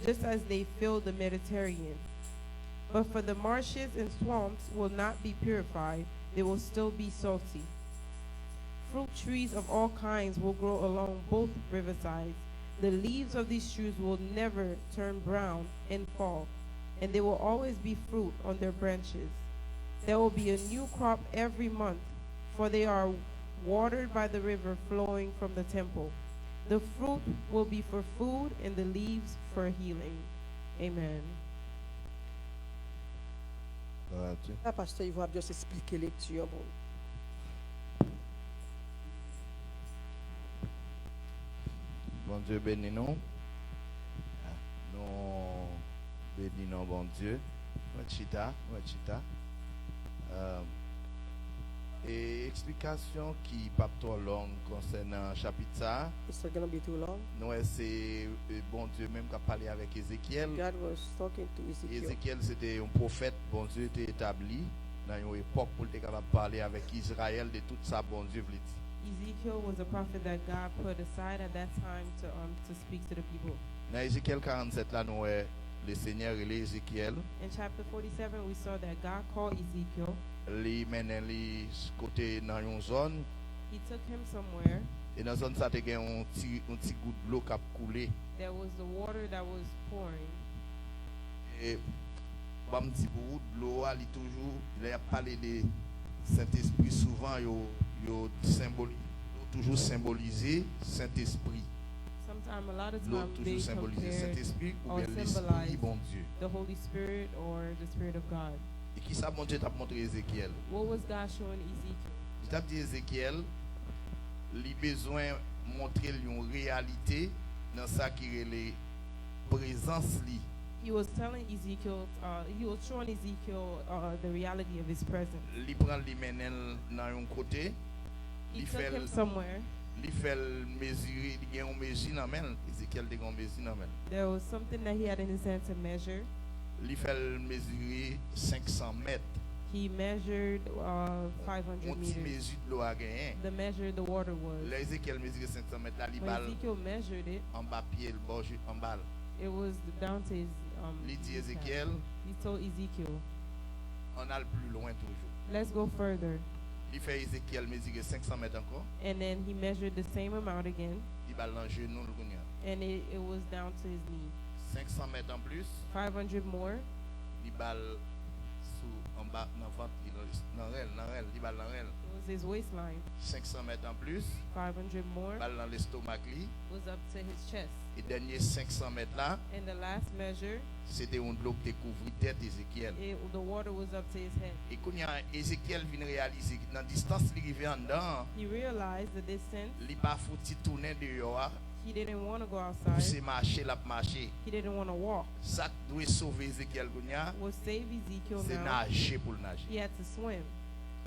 just as they fill the Mediterranean. But for the marshes and swamps will not be purified, they will still be salty. Fruit trees of all kinds will grow along both riversides. The leaves of these trees will never turn brown and fall, and there will always be fruit on their branches. There will be a new crop every month, for they are watered by the river flowing from the temple. The fruit will be for food and the leaves for healing." Amen. Ah, pasteur, il va bien s'expliquer lecture. Bon. Bon Dieu bénis nous. Nous bénissons bon Dieu. Wachita. Et explication qui pas trop longue concernant chapitre ça. It's not going to be too long. Nous c'est bon Dieu même qui a parlé avec Ézéchiel. God was talking to Ezekiel. Ézéchiel c'était un prophète, bon Dieu était établi dans une époque pour être capable de parler avec Israël de tout ça bon Dieu voulait dire. Ezekiel was a prophet that God put aside at that time to speak to the people. Dans Ézéchiel 47 là nous le Seigneur et Ézéchiel In chapter 47, we saw that God called Ezekiel. li mène li côté dans une zone He took him somewhere. et dans zone ça te gen un petit goutte d'eau qui a coulé There was the water that was pouring. et ba me dit pour l'eau ali toujours il a parlé de Saint-Esprit souvent yo toujours symbolisé Saint-Esprit. Sometimes, a lot of L'eau times, they toujours symbolisé compare Saint-Esprit ou or bien l'Esprit symbolize bon Dieu. the Holy Spirit or the Spirit of God. Et qui ça bon Dieu t'a montré Ézéchiel? What was God showing Ezekiel? Il t'a dit Ézéchiel, il a besoin de montrer une réalité dans ça qui est la présence li. He was telling Ezekiel, he was showing Ezekiel the reality of his presence. Il prend li menen dans un côté, He il took fait him somewhere. il fait mesurer, il a un mesure dans main, Ézéchiel a un mesure dans main. There was something that he had in his hand to measure. Il fait mesurer 500 mètres. He measured 500 On petit meters. mesure de l'eau à gagner. The measure the water was. Là, Ézéchiel mesure 500 mètres là, il When balle Ezekiel measured it, en bas pied, le bord en balle. it was down to his Il dit kneecap. Ézéchiel, He told Ezekiel, on a le plus loin toujours. let's go further. Il fait Ézéchiel mesurer 500 mètres encore. And then he measured the same amount again, Il balle dans le genou, le gougnat. and it was down to his knee. 500 mètres en plus, 500 more, il balle sous, en bas, dans le ventre, dans l'aile, il balle dans l'aile. it was his waistline. 500 mètres en plus, 500 more balle dans l'estomac, li. was up to his chest. Et dernier 500 mètres là, And the last measure, c'était un bloc qui couvrit tête Ézéchiel. the water was up to his head. Et quand Ézéchiel vient réaliser que dans la distance qu'il arrive en dedans, He realized the distance. il pas foutu tourner dehors, He didn't want to go pour se outside. marcher, la marcher. He didn't want to walk. Ça qui doit sauver Ézéchiel Gounia, Will save Ezekiel c'est now. nager pour le nager. He had to swim.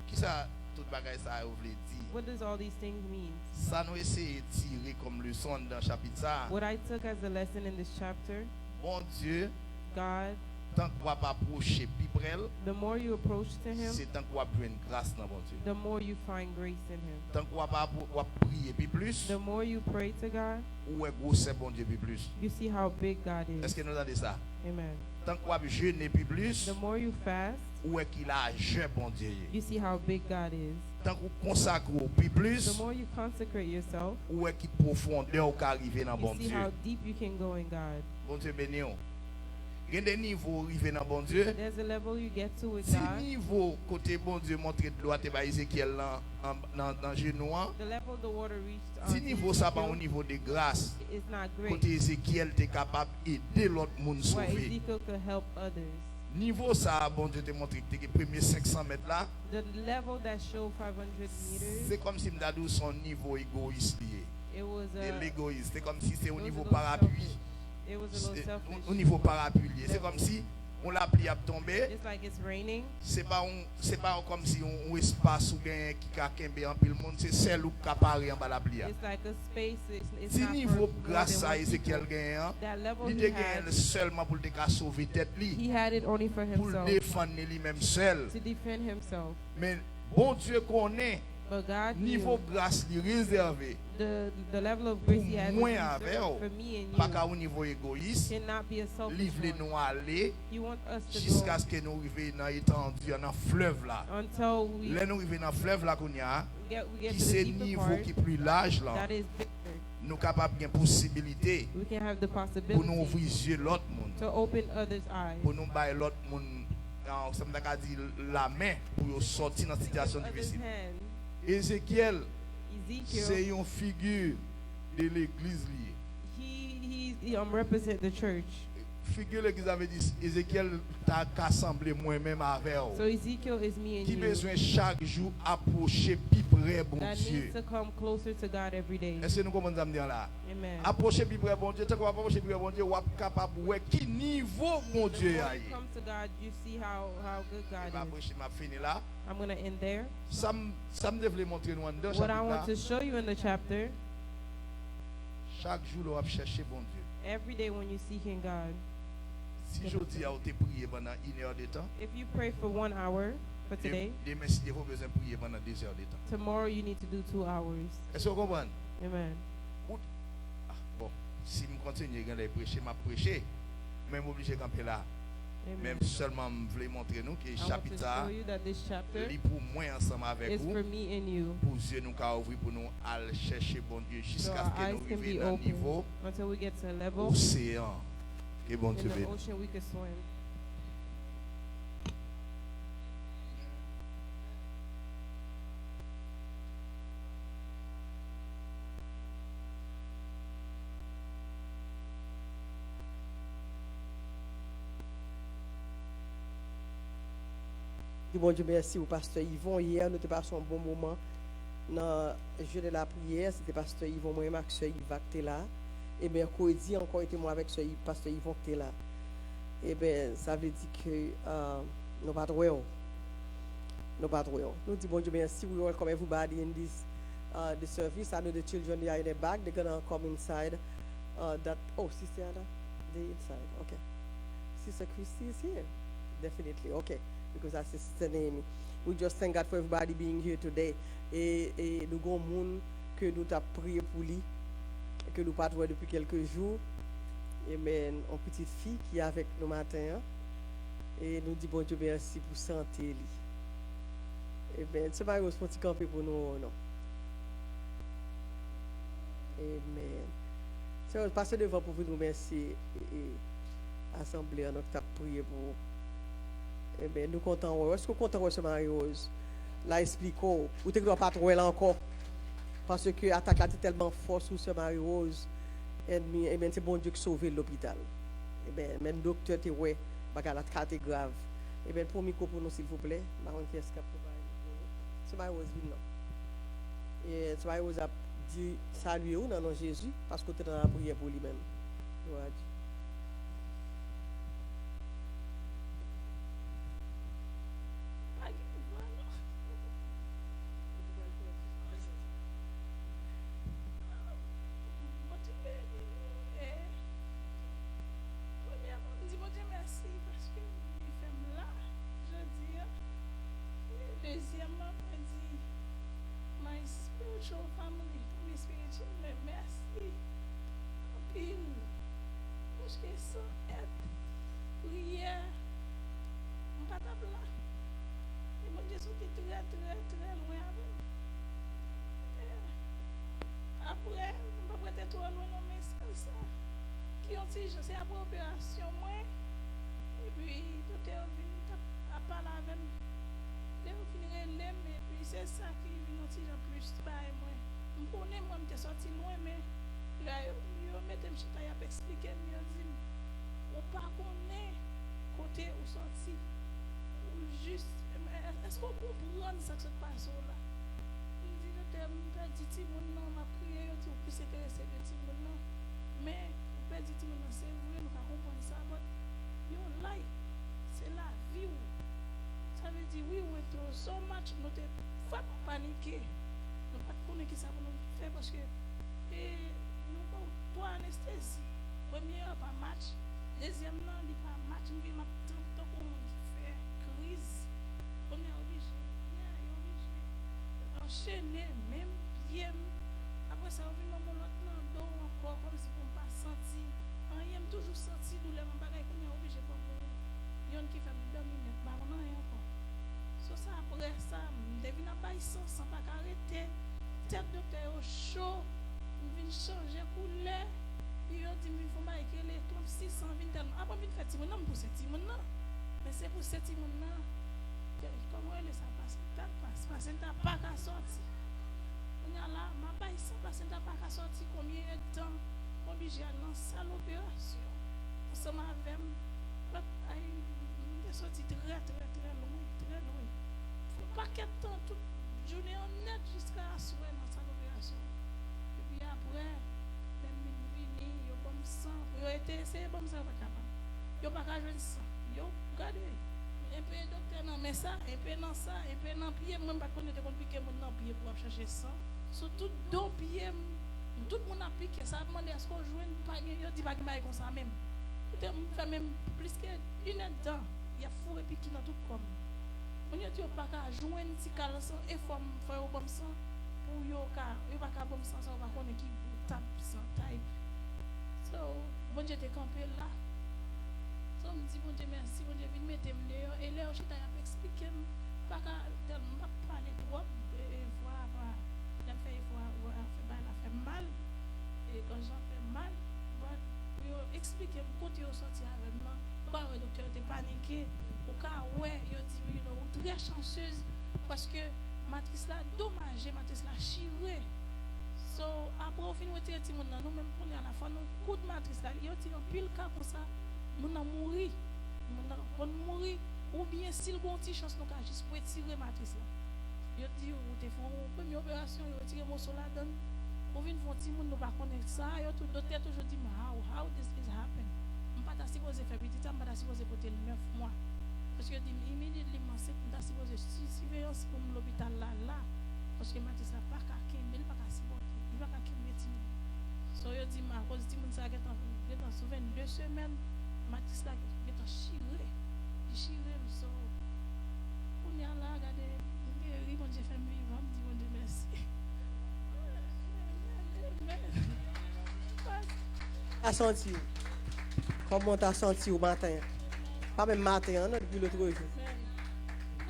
Qui ça, tout bagage ça vous voulez dire? What does all these things mean? Ça nous essaie de tirer comme leçon dans le chapitre ça. What I took as a lesson in this chapter, Bon Dieu, God, tant qu'on va pas approcher plus près, the more you approach to Him, c'est tant qu'on va prendre grâce dans bon Dieu. the more you find grace in Him. Tant qu'on va pas prier plus plus, The more you pray to God, ou est gros c'est bon Dieu plus plus. you see how big God Est-ce is. que nous entendons ça? Amen. Tant qu'on va jeûner plus plus, The more you fast, ou est qu'il a jeûné bon Dieu. you see how big God is. Tant qu'on consacre plus The plus, more you consecrate yourself, ou est qu'il profondeur ou arriver dans bon you see Dieu. how deep you can go in God. Bon Dieu béni. Il y a des niveaux arriver dans bon Dieu. There's a level you get to with Si God. niveau côté bon Dieu montre de loi te ba Ézéchiel dans genou, The level the water reached si on niveau ça pas au Ezekiel niveau de grâce, is not great. côté Ézéchiel t'es capable d'aider l'autre monde Where sauver. Ezekiel could help others. Niveau ça bon Dieu te montre que les premiers 500 mètres là, The level that showed 500 meters, c'est comme si m'dadou son niveau égoïste lié. it was De l'égoïste, c'est comme si c'est au it was a niveau little parapluie. selfish. It was a little Au selfish. niveau parapluie, c'est comme si on l'a pli à tomber. It's like it's raining. C'est pas comme si on espace ou gain qui a kembe en pile monde, c'est celle ou qui apparaît en bas la pli. It's like a space. It's Si not niveau for more grâce than à one Ézéchiel people. gain, That level il he te gagne had, seulement pour te sauver tête li, he had it only for pour himself, défendre lui-même seul. to defend himself. Mais bon Dieu connaît But God niveau knew grâce li réservé the level of grace he had moi reserved avec vous, for me and pas qu'à you au niveau égoïste, cannot be a selfish livrer one. nous aller He wants us to jusqu'à go ce que nous arrivions dans l'étendue dans fleuve là. until Là nous arrivons dans fleuve là qu'on y a we get qui to the c'est deeper niveau part qui plus large là. that is bigger. Nous capables de possibilité We can have the pour nous possibility ouvrir les yeux l'autre monde, to open others' eyes. pour nous bailler l'autre monde, ça me dit la main pour sortir dans une situation Others' difficile. hand. Ézéchiel, Ezekiel, c'est une figure de l'église liée. he represent the church. Figure l'église avait dit Ézéchiel t'a assemblé moi-même avec So vous. Ezekiel is me and Qui you besoin chaque jour approcher plus près bon that Dieu. needs to come closer to God every day. Est-ce que nous comprenons ça me dire là? Amen. Approcher plus près bon Dieu, tant qu'on va approcher plus près bon Dieu, on va capable de voir qui niveau bon The Dieu more a. you come to God, you see how good Je vais God is. approcher m'a fini là. I'm going to end there. Ça me devait montrer nous dans What I chapitre want là. to show you in the chapter, Chaque jour, on va chercher bon Dieu. every day when you're seeking God, Si je dis à vous prier pendant 1 heure de temps, if you pray for 1 hour for today, demain, si vous avez besoin de prier pendant 2 heures de temps. tomorrow you need to do 2 hours. Est-ce que vous comprenez? Amen. Ah, bon, si je continue à prêcher, je prêcher. Même obligé de camper là. Amen. Même seulement, je voulais montrer nous que le I want to chapitre show you that this chapter est pour moi ensemble avec is vous. for me and you. Pour Dieu nous ouvrir pour nous aller chercher bon Dieu So jusqu'à our ce que eyes nous can be arrivions à un open niveau until we get to a level océan. Que bon in Dieu the bénisse. ocean we could swim. Bon Dieu merci au pasteur Yvon. Hier, nous avons passé un bon moment dans le jeu de la prière. C'était pasteur Yvon, moi-même avec soeur Yvac qui était là. Et mercredi, encore été moi avec pasteur Yvon qui était là. Et bien, ça veut dire que nous pas trop. Nous pas trop. Nous disons bon Dieu merci. We welcome everybody in this the service. I know the children they are in the back. They're gonna come inside. Sister Anna, they inside. Okay. Sister Christy is here. Definitely. Okay. because that's Sister Naomi. We just thank God for everybody being here today. Et nous avons monde que nous avons prié pour lui, que nous pas depuis quelques jours. Amen. Une petite fille qui est avec nous matin. Et nous disons bon Dieu merci pour santé. Amen. C'est pas un petit campé pour nous, non. Amen. C'est passer devant pour vous nous remercier et assemblée, nous avons prié pour. Amen. Nous comptons. Est-ce que vous comptez ce Marie-Rose? Là, expliquons. Ou tu ne dois pas trouver là encore. Parce que l'attaque est tellement forte sur ce Marie-Rose. Amen. C'est bon Dieu qui sauve l'hôpital. Amen. Même docteur, tu vois, la carte est grave. Amen. Pour micro pour nous, s'il vous plaît. C'est Marie-Rose, non. Et c'est Marie-Rose a dit saluer ou dans le nom de Jésus parce que tu es dans la prière pour lui-même. Gloire à Dieu. Deuxièmement, on dit, my spiritual family, my spiritual, merci. Pile, parce que sans aide, prière, on ne peut pas là. Et mon Dieu, c'était très, très, très loin avec nous. Après, on ne peut pas être trop loin, non, mais c'est ça. Qui ont dit, je sais, après opération, moi, et puis, tout est revenu à parler avec nous. Vous finirez l'aime et puis c'est ça qui vient aussi en plus pas moi. Je connais moi je suis sorti loin mais là je mettais me chita y a expliquer me dit on pas connaît côté où sorti ou juste est-ce qu'on comprend ça que se passe là. Il dit le terme pas dit ti mon non m'a prié tu plus intéressé de ti mon non mais pas dit ti mon non c'est vrai nous pas comprendre ça but you like c'est la vie. Ça veut dire oui, we throw so much, nous ne pas paniquer. Nous ne pas connaître qui ça pour nous faire parce que nous avons trois anesthésies. Première, pas match. Deuxième, non, il n'y a pas match. Nous avons tout pour faire crise. On est obligé. Enchaîner, même bien. Après ça, on vient dans mon autre dos encore, comme si on ne pas senti. On aime toujours senti douleur en bagaille qu'on est obligé pour nous. Il y a qui fait 2 minutes, bah on a rien encore. So ça après ça, je devine pas sans pas arrêter. Tête docteur au chaud, je viens changer couleur. Puis on dit il faut pas que les 600 viennent tellement. Après vite fait mon nom pour cette non. Mais c'est pour cette non. Comment elle ça passe parce que t'as pas qu'à sortir. On a là, ma pas ici parce que t'as pas qu'à sortir combien de temps obligé à dans salle opération. Ensemble avec je suis sorti très loin, très loin. Faut pas qu'être temps toute journée en net jusqu'à assurer dans sa opération. Et puis après, les minutes venues, ils ont comme ça. Ils ont été essayés comme ça, pas capable. Ils n'ont pas qu'à jouer ça. Ils ont regardé. Un peu docteur non mais ça, un peu dans ça, un peu dans pied. Moi, je ne sais pas qu'on est compliqué dans pied pour chercher ça. Surtout dans pied, tout le monde a piqué. Ça a demandé à ce qu'on joue une panier. Ils ont dit pas qu'il comme ça même. Fait même plus qu'une heure dedans. Il y a fou et puis qui dans tout comme. On y a dit pas qu'à jouer un petit caleçon et faire au bon sang pour yo ka, yo pas qu'à bon sang ça va connaître qui tape sans taille. So, bon Dieu t'es campé là. So me dit bon Dieu merci, bon Dieu vient mettre me dehors et là je t'ai expliqué pas qu'à tellement pas parler trop et voir la fait mal et quand j'en fais mal, yo expliquer côté au sorti avec moi. Pourquoi le docteur était paniqué? Pourquoi ouais, il dit très chanceuse parce que matrice là dommagée, matrice là chirée. So après au fin de retirer ti moun nan nous même qu'on à la fin nous coup de matrice là, il dit en pile cas comme ça, moun nan mourir, moun nan mourir ou bien s'il gon ti chance nous ka juste pour retirer matrice là. Il dit ou te font première opération, il retirer morceau là dedans. Ou vinn font ti moun nous pas connaître ça, yo tout docteur toujours dit how this is happen. Pas supposé faire petit temps, pas supposé porter 9 mois. Parce que immédiatement, c'est pas supposé surveillance pour l'hôpital là. Parce que Mathis n'a pas qu'à Kembe, il n'a pas qu'à supporter, il n'a pas qu'à Kembe. So, il dit, à cause de ça, il est sur 22 semaines, Mathis là, il est chiré. Il chiré, so, qu'on y a là, regardez, guéri, bon Dieu fait vivant, me dit bon Dieu merci. T'as senti? Comment t'as senti au matin? Pas même matin, non, depuis l'autre jour.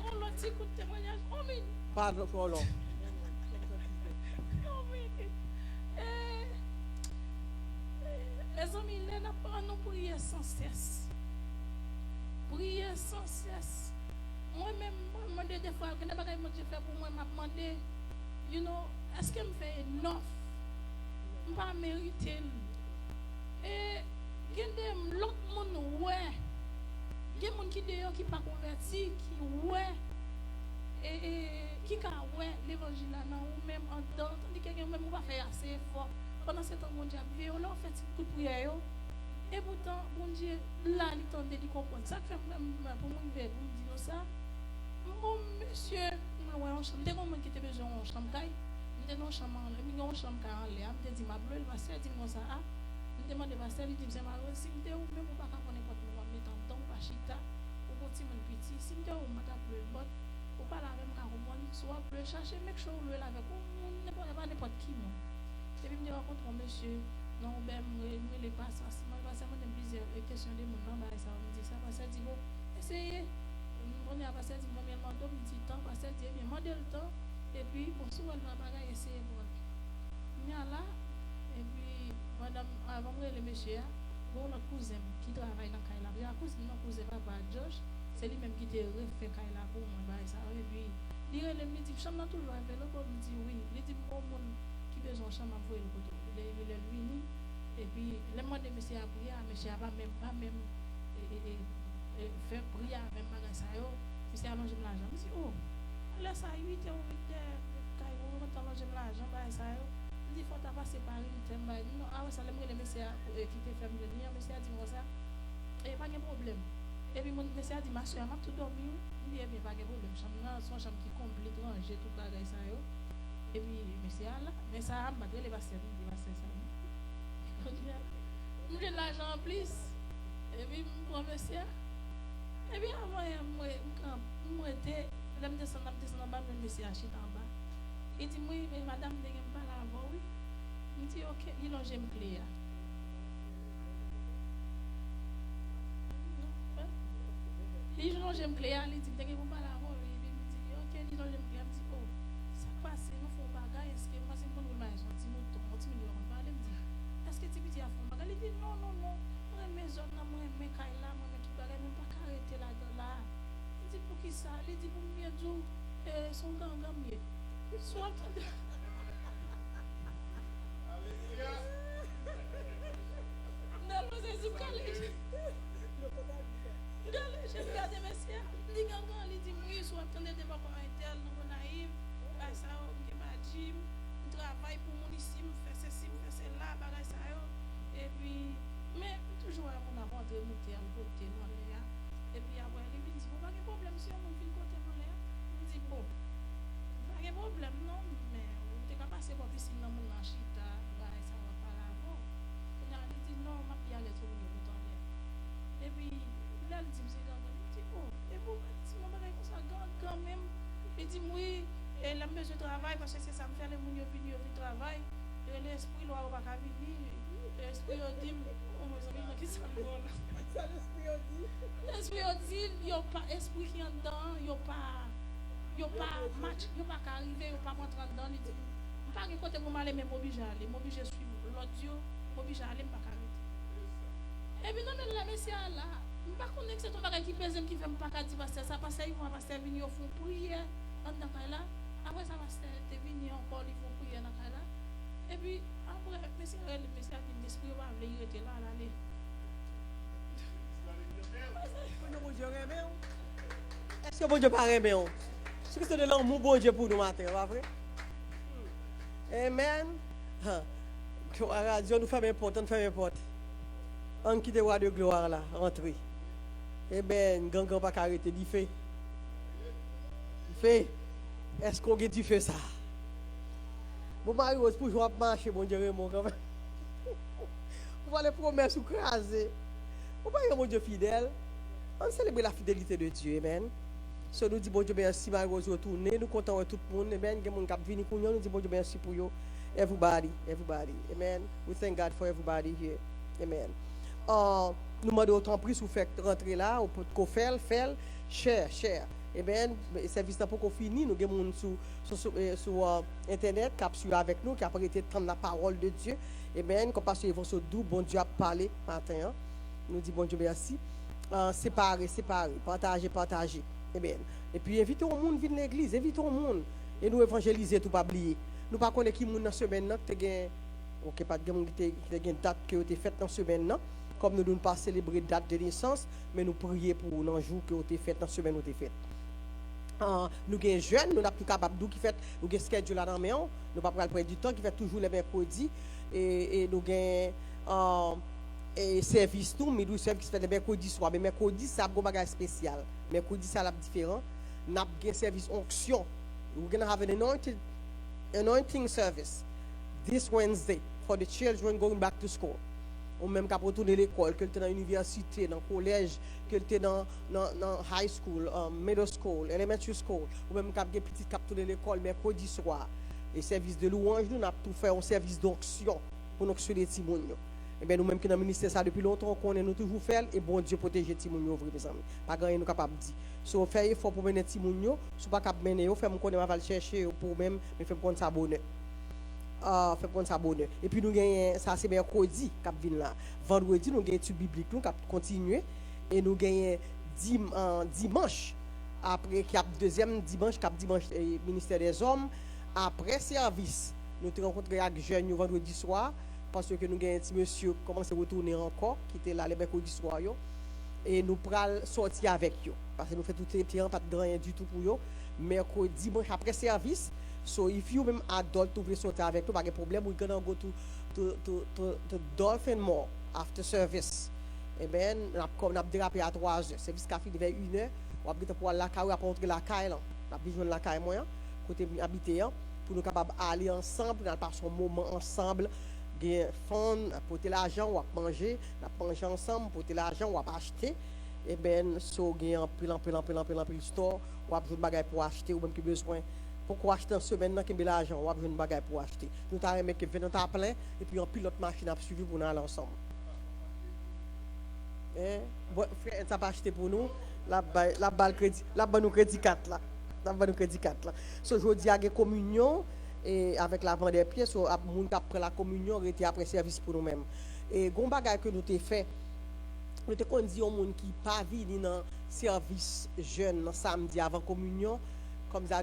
On l'a dit coup de témoignage, oh mais, Pas de trop long. oh mais, les amis, les n'a nous prier sans cesse. Prier sans cesse. Moi-même, moi demande des fois, quand je fais pour moi, je demande, you know, est-ce que je fais enough? Je ne pas mériter. Et il y a l'autre monde, ouais. Il y a des gens qui ne sont pas convertis, qui ouais. Et qui a ouais l'évangile là, ou même en dedans, tandis que quelqu'un même va faire assez fort. Pendant ce temps, mon Dieu, on a fait un coup de prière. Et pourtant, mon Dieu, là, il tente de comprendre. Ça fait même pour moi, pour me dire ça. Mon monsieur, je suis en chambre. Dès qu'on m'a quitté, je suis en chambre. Je suis en chambre. Je suis en chambre. Je dis, ma bleu, le pasteur dit ça. Je demande au pasteur, il dit, c'est malheureux. Si je suis même pas capable de n'importe quoi, mettre en temps, pas chita, ou petit mon petit. Si je suis pas bleu, ou pas la même carotte, soit bleu, chercher, make sure le avec n'importe qui. Et puis, je rencontre un monsieur. Non, ben, je ne pas ça. Moi, je me plusieurs questions de mon nom. Ça me dit ça. Parce que je dis, bon, essayez. On est à passer, je dis, bon, bien, je me dis, temps, parce que je dis, bien, je le temps. Et puis, bon, souvent, je vais essayer. Je suis là. Et puis, madame, avant de le monsieur, bon, notre cousin qui travaille dans Kaila. Il y a un cousin, mon cousin, papa Josh. C'est lui-même qui te refait Kaila pour moi. Et puis, il me dit, je suis toujours un peu là. Il me dit, oui. Il dit, bon, qui besoin de chambre pour le côté. Il est lui, et puis le monde de monsieur a prié, monsieur n'a pas même fait prier même magasin. Monsieur a allongé l'argent. Je dis, oh, laisse ça 8 h, 8 h, quand on allonge l'argent, il dit, il faut passer par une thème. Non, ah ouais, ça le monsieur qui te fait venir, monsieur a dit, moi ça, et pas de problème. Et puis monsieur a dit, ma soeur, m'a tout dormi. Il dit, eh bien, pas de problème. Son chambre qui complète, ranger tout le ça. Et puis, monsieur là, mais ça, malgré les bassins, il va faire ça. Je donne l'argent en plus. Et puis, je prends monsieur. Et puis, avant, je descends en bas, je monsieur achète en bas. Il dit, oui, mais madame, je n'ai pas la voix, oui. Il dit, ok, il a une clé. Il a une clé, il dit, je n'ai pas la voix, oui. Il dit, ok, il a une clé. Il dit, oh, ça passe, nous faisons bagage. Est-ce que moi, c'est pour nous le mariage? Est-ce que tu peux dire à fond? Il dit non, non, non. Moi, mes zones, moi, mes cailles là, moi, mes tout bagage, même pas arrêter là. Il dit pour qui ça? Il dit pour mieux dire, son gang mieux. Soit. Non, moi, c'est du collège. Je regarde mes soeurs. Il dit gang, il dit oui, soit attendez de voir comment est elle, nous naïve. Ça, on est pas gym. Travail pour mon ici, me fait ceci, me fait cela, bagage ça. Et puis, mais toujours à mon avant de monter à côté dans l'air. Et puis après, il me dit, bon, pas de problème, si on fait côté dans l'air. Il me dit, bon, pas de problème, non, mais on est capable de passer pour piscine dans mon chita, bagage ça va pas là. Bon, il dit, non, ma fille allait trouver le dans l'air. Et puis, là, il dit, monsieur, il dit, oh, et vous, si mon bagage comme ça, quand même, il dit, oui. Et la mesure de travail, parce que ça me fait les mounions venir au travail. Et l'esprit, il va pas venir. L'esprit, il dit, oh, mes amis, qu'est-ce que ça me dit? L'esprit, il dit, il n'y a pas esprit qui est dedans, il n'y a pas match, il n'y a pas qu'arriver, il n'y a pas rentrer dedans. Il dit, je ne sais pas côté pour m'aller, mais je suis obligé à aller. Je suis obligé à suivre l'audio, je suis obligé à aller, je ne peux pas arrêter. Et puis, non, mais la messieurs là, je ne sais pas que c'est ton bagage qui pèse, qui fait pas dire parce que ça passe, ils vont venir au fond prier, en tant que là. Après ça va se venir encore, il faut prier dans là. Et puis, après, monsieur a dit, l'esprit va venir, il était là, aller. Est-ce que bon Dieu pas aimé? C'est que c'est de l'amour bon Dieu pour nous matin, pas vrai? Amen. Dieu nous fait important, On quitte le roi de gloire là, rentrer. Eh bien, gang pas arrêter, il fait. Est-ce qu'on a du fait ça? Bon, Marie-Rose, pour jouer à marcher, mon Dieu, Raymond, quand même. On va les promesses ou craser. On va mon Dieu fidèle. On célèbre la fidélité de Dieu, amen. So nous dit bon Dieu merci, Marie-Rose retourner, nous comptons tout le monde, amen, il y a des gens qui viennent pour nous, nous dit bon Dieu merci pour vous. Everybody, amen. We thank God for everybody here, amen. Nous demandons autant plus si vous faites rentrer là, ou pour faire, share, amen. Le service pour qu'on finisse, nous avons des gens sur internet qui suivent avec nous, qui ont été prendre la parole de Dieu, amen. Comme parce qu'ils vont se doux, bon Dieu a parlé matin, nous dit bon Dieu merci. Séparer, partager. Amen. Et puis invitons le monde à venir à l'église, invitons le monde et nous évangéliser tout pas oublier. Nous pas connaître qui monde dans semaine là, OK pas de monde qui une date qui a été faite dans semaine là, comme nous ne pas célébrer date de naissance, mais nous prier pour dans jour qui a été fait dans semaine où été fait. Nous gagnons jeunes, nous n'avons plus capable d'où qui fait nous gagnons schedule là dans maison, nous pas prendre du temps qui fait toujours les mercredis et nous gagnons et service nous mais nous service qui fait le mercredi soir mais mercredi ça a un bagage spécial mercredi ça l'a différent n'a pas service onction we're going to have an anointing service this Wednesday for the children going back to school ou même qu'à retourner à l'école que tu dans l'université dans le collège que tu dans high school middle school elementary school ou même qu'à petit cap retourner à l'école mercredi soir et service de louange nous n'a tout faire un service d'onction pour nous sur les petits monde. Eh bien, nous-mêmes qui dans le ministère ça depuis longtemps, qu'on est nous toujours fait et bon Dieu protéger Timounio, mes amis. Pas grand nous capable de dire. Si on fait effort pour mener Timounio, si pas capable mener, on fait qu'on va le chercher pour même, mais fait prendre sa bonheur. Fait prendre sa bonheur. Et puis nous gagnons, ça c'est mercredi qui vient là. Vendredi, nous gagnons étude biblique, nous qui continuer et nous gagnons dimanche. Après, qui a deuxième dimanche, ministère des hommes. Après service, nous te rencontrons avec jeunes vendredi soir. Parce que nous avons un petit monsieur qui commence à retourner encore, qui était là le mercredi soir, et nous prenons sortir avec eux. Parce que nous faisons tout les petits, pas de rien du tout pour eux. Mercredi, dimanche après service, so if you même adult, vous voulez sortir avec nous, pas de problème, we're going to go to Dolphin Mall after service. Eh bien, nous avons dérapé à 3 heures. Service café vers 1 heure, on va pour la caille, on va rentrer la caille, on va besoin de la caille, côté habité, pour nous capables d'aller ensemble, nous passer un moment ensemble. Des fonds, porter l'argent, on va manger ensemble, porter l'argent, on va acheter. Et bien, si on a un pile store, on va besoin de bagages pour acheter, ou même qui besoin. Pourquoi acheter en semaine, on a l'argent, on va besoin de bagages pour acheter. Nous avons aimé que venons à plein, et puis un pilote machine a suivi pour nous aller ensemble. Bon, frère, ça va acheter pour nous, la balle crédit, la bonne crédit 4 là. La bonne crédit 4 là. Ce aujourd'hui, il y a une communion. Et avec l'avant des pièces, nous avons pris la communion et après service pour nous-mêmes. Et bon bagage que nous avons fait, nous avons dit aux gens qui ne pas venir dans le service jeune samedi avant communion, comme ça,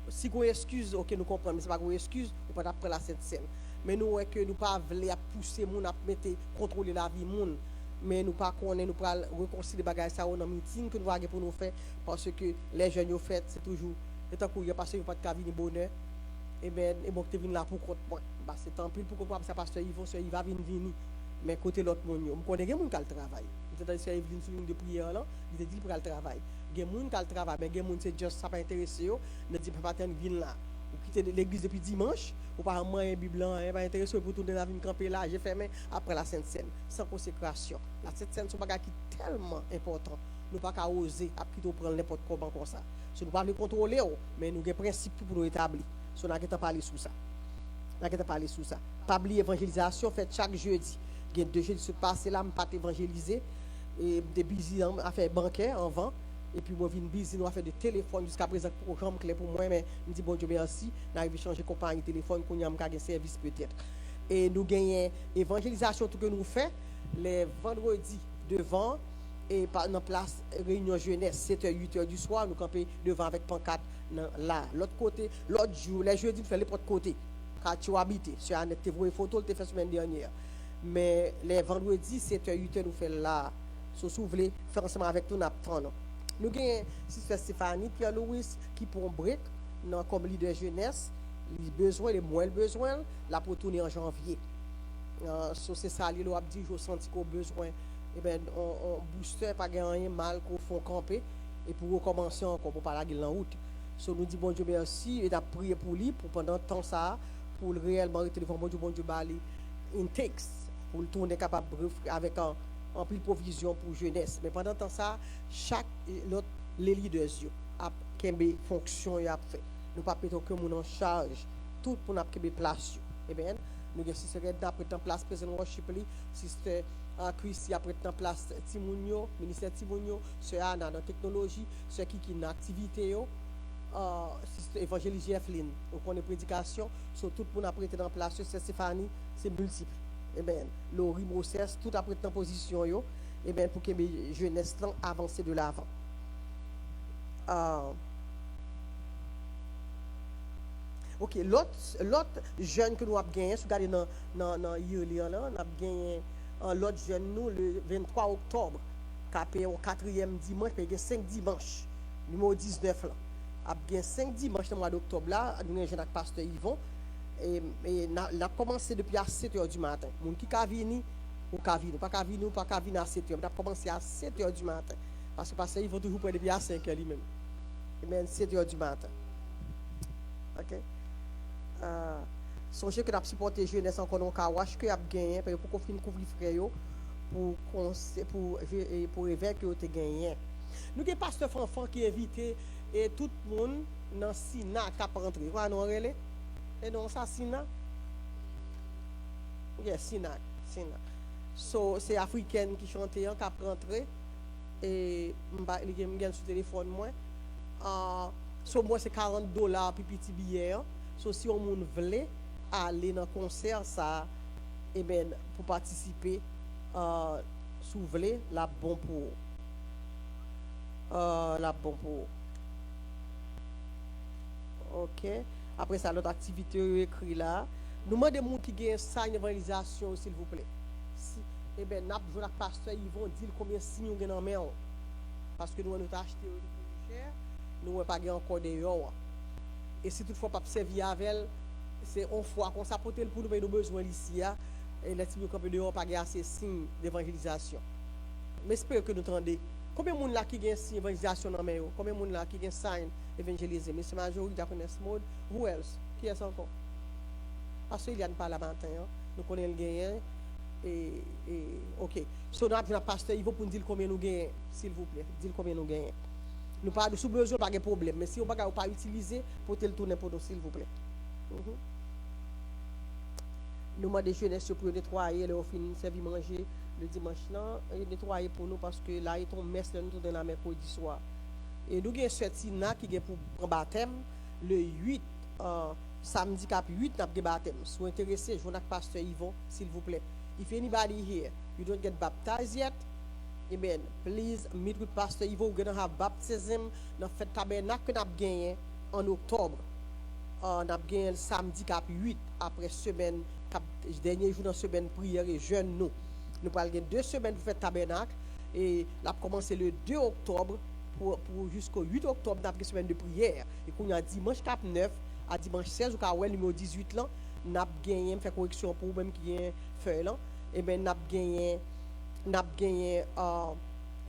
si vous avez une excuse, ok, nous comprenons, mais ce n'est pas une excuse, nous ne pouvons pas prendre la Sainte Seine. Mais nous, que nous ne pouvons pas pousser les gens à contrôler la vie des gens. Mais nous ne pouvons pas réconcilier les bagages dans le meeting que nous avons pour nous faire, parce que les jeunes ont fait, c'est toujours, et tant qu'il y a passé, pas de venir bonheur. Et bien, et bon, tu viens là pour contre moi. Bah, c'est tant pis pour comprendre ça parce que il va venir. Mais côté l'autre monde, on connaît des gens qui travaillent. C'est dans ces Evelyne sur ligne de prière là, il te dit pour le travail. Il y a des gens qui travaillent, mais il y a des gens c'est juste ça pas intéressé eux, ne dit pas attendre venir là. Ou quitter l'église depuis dimanche, ou par moyen Bible là, pas intéressé pour tourner la vie camper là, j'ai fermé après la Sainte Seine, sans consécration. La Sainte Seine c'est un bagage qui est tellement important. Nous pas qu'à oser à quitter prendre n'importe comment comme ça. Si nous pas le contrôler, mais nous avons des principes pour nous établir. So, on a parlé sur ça. Pas oublier l'évangélisation faite chaque jeudi. Il y a 2 jeudis se passer là, je pas évangéliser. Et des busy à faire bancaire en vent. Et puis moi, je viens busy, nous a fait de téléphone jusqu'à présent, programme clé pour moi. Mais je dis bon Dieu merci. Nous avons changer de compagnie téléphone pour nous avoir un service peut-être. Et nous gagnons évangélisation, tout que nous faisons les vendredis devant. Et par notre place réunion jeunesse 7h 8h du soir nous camper devant avec pancarte là l'autre côté l'autre jour les jeudis nous fait les autres côté quand tu habites sur Annette tu vois photo tu fait semaine dernière mais les vendredis 7h 8h nous fait là so si vous voulez faire ensemble avec nous nous gagnons sister Stéphanie Pierre Louis qui pour un break comme leader jeunesse les besoins les moins besoin là pour tourner en janvier so c'est ça lui a dit je senti qu'on besoin. Eh bien, on booster, pas gagner mal qu'on fait camper et pour recommencer encore pour pas la en route. So, nous dit bon Dieu merci et d'ap prier pour lui pour pendant temps ça pour réellement rester devant bon Dieu bali in takes pour le tourner capable avec un pile provision pour jeunesse. Mais pendant temps ça chaque l'autre les leaders kembe fonction y a fait. Nous pas mettre aucun monde en charge. Tout pour n'a kembe place. Amen. Nous avons sister Redna après en place présent worship li, sister Christy après en place Timonio, ministère Timonio, sœur Anna dans technologie, sœur Kiki dans activité yo. Sister Évangéliste Jefflin, on connaît prédication, sur tout pour n'a prêter en place, c'est Stéphanie, c'est multiple. Amen. Laurie Moses, tout après en position yo. Amen pour que mes jeunesse avance de l'avant. Ok, l'autre jeune que nous avons gagné, si vous regardez dans Yélia, nous avons gagné l'autre jeune nous le 23 octobre, qui a payé au 4e dimanche, il y a 5 dimanches, numéro 19 là. Il y a 5 dimanches le mois d'octobre là, nous avons un jeune avec pasteur Yvon, et nous avons commencé depuis à 7h du matin. Les gens qui sont venus, ou pas venir à 7h, nous avons commencé à 7h du matin, parce que pasteur Yvon toujours près depuis à 5h lui-même. Et bien 7h du matin. Ok? Songez que nous avons supporté jeunesse encore dans le Kawash, que nous avons gagné, pour qu'on finisse couvrir frère, pour évêque que nous avons gagné. Nous avons un pasteur Fanfan qui invite et tout le monde dans le Sina qui a rentré. Vous voyez, et non, ça, Sina? Oui, Sina. So, c'est africaine qui chante, qui a rentré. Et je vais sur le téléphone. So, moi, c'est $40 pour petit billet. So, si on veut aller dans le concert, ça, eh ben, pour participer, si vous voulez, la bon pour. Ok. Après ça, l'autre activité écrit là. Nous demandons des gens qui ont ça, une évangélisation, s'il vous plaît. Si, eh bien, nous avons un pasteur, ils vont dire combien de signes nous avons dans main. Parce que nous avons acheté plus cher, nous n'avons pas encore de euros. Et si toutefois pas servir avec elle, c'est une fois qu'on s'apporte pour nous nos besoins ici, et les petits peu de euros pas assez signes d'évangélisation. Mais j'espère que nous entendez. Combien de gens là qui ont une signe d'évangélisation dans main? Combien de gens là qui ont un signe d'évangéliser? Mais c'est majorité d'après mode. Who else? Qui est encore? Parce qu'il y a pas la matin, nous connaissons le gain. Et ok. So, nous avons un pasteur, il faut pour nous dire combien nous gagnons, s'il vous plaît. Dire combien nous gagnons. Nous pas de sous besoin, pas de problème. Mais si on ne peut pas utiliser, pour te le tourner pour nous, s'il vous plaît. Nous avons des jeunesses pour nettoyer, leur fin servir manger le dimanche là, et nettoyer pour nous parce que là, il tombe messe nous dans la mercredi soir. Et nous avons un Swetina qui est pour un baptême le 8. Samedi cap 8 nous avons un baptême. Si vous êtes intéressé, je vous pasteur Yvon, s'il vous plaît. If anybody here, you don't get baptized yet, amen, please meet with Pastor Yvon. We're going to have baptism dans fête tabernacle que nous avons gagné en octobre. Nous avons gagné le samedi cap 8 après semaine, dernier jour dans semaine prière et jeûne nous. Nous allons gagner 2 semaines pour fête tabernacle et nous avons commencé le 2 octobre pour jusqu'au 8 octobre nous avons une semaine de prière. Et qu'on a dimanche cap 9 à dimanche 16 au ouais, numéro 18 là, nous avons gagné, fait correction pour même qui est fait là, et bien nous avons gagné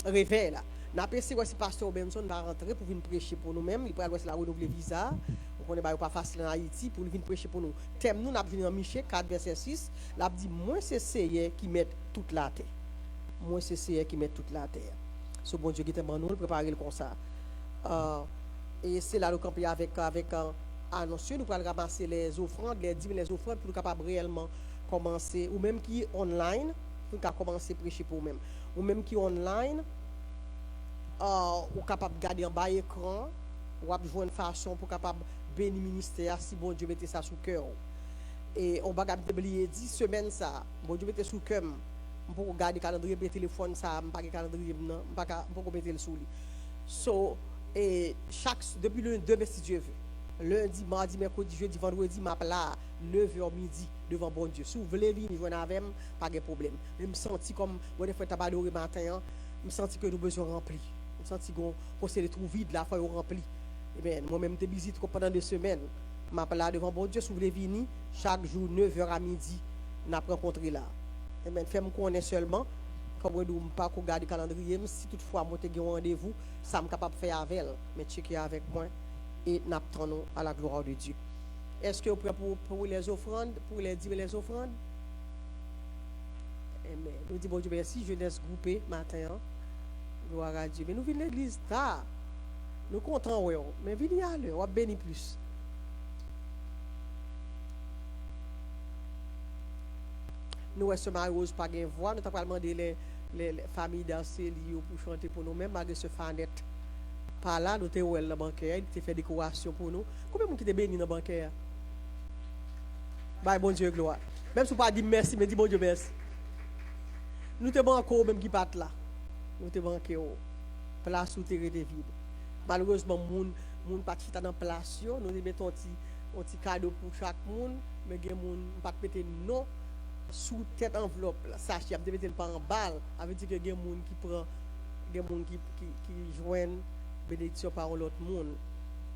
réveil là. Nous avons essayé si pasteur Benson va rentrer pour venir prêcher pour nous-mêmes, il pourrait la renouveler visa. On ne pas facile en Haïti pour venir prêcher pour nous. Thème nous, nous avons venu en Michée 4 verset 6, l'a dit moi c'est Seigneur qui met toute la terre. Moi c'est Seigneur qui met toute la terre. Ce bon Dieu qui était bon nous préparer le comme ça. Et c'est là le camper avec annoncé, nous allons ramasser les offrandes, les 10 000 les offrandes pour nous capables réellement commencer, ou même qui online, pour nous commencer à prêcher pour nous-mêmes. Ou même qui online, ou capable de garder en bas écran, ou à jouer une façon pour capable bénir le ministère si bon Dieu mettait ça sous cœur. Et on va oublier 10 semaines ça, bon Dieu mettait sous cœur, pour garder le calendrier, le téléphone ça, pas le calendrier, pas pour mettre le sous lui. So, et depuis le 2 si Dieu veut. Lundi, mardi, mercredi, jeudi, vendredi, m'a là, 9h midi devant bon Dieu. Si vous voulez venir joindre avec moi, pas de problème. Je me sens comme, moi, des fois, je suis matin, je me sens que nous besoin rempli. Je me sens que c'est trop vide, là, il faut rempli. Eh bien, moi-même, je visite pendant 2 semaines. Je suis là devant bon Dieu. Si vous voulez venir, chaque jour, 9h à midi, nous avons rencontré là. Eh bien, faites-moi connaître seulement. Comme je ne peux pas regarder le calendrier, si toutefois, moi, j'ai un rendez-vous, ça me capable de faire avec elle. Mais checker avec moi. Et nous attendons à la gloire de Dieu. Est-ce que vous êtes prêts pour les offrandes, pour les 10 000 les offrandes? Amen. Nous disons, bon Dieu, merci, jeunesse groupée, matin. Gloire à Dieu. Mais nous venons de l'église tard. Nous comptons, ouais, mais venez à l'heure, on va bénir plus. Nous, ce Marie-Rose, pas de voix, nous avons demandé les familles danser pour chanter pour nous-mêmes, malgré ce fanette. Par là, nous avons la banquière, il a fait décoration pour nous. Combien de gens qui béni dans la banquière? Bye, bon Dieu, gloire. Même si vous ne pas dit merci, mais dis bon Dieu merci. Nous te banquons même qui part là. Nous te banquons. Place où tu es vide. Malheureusement, moun pas chita dans place yo, nous mettons un petit cadeau pour chaque monde, mais gen moun pas mettre non sous tête enveloppe là, sachet a mettre pas en balle, avec dire que gen moun qui prend gen moun qui joignent bénédiction par l'autre monde.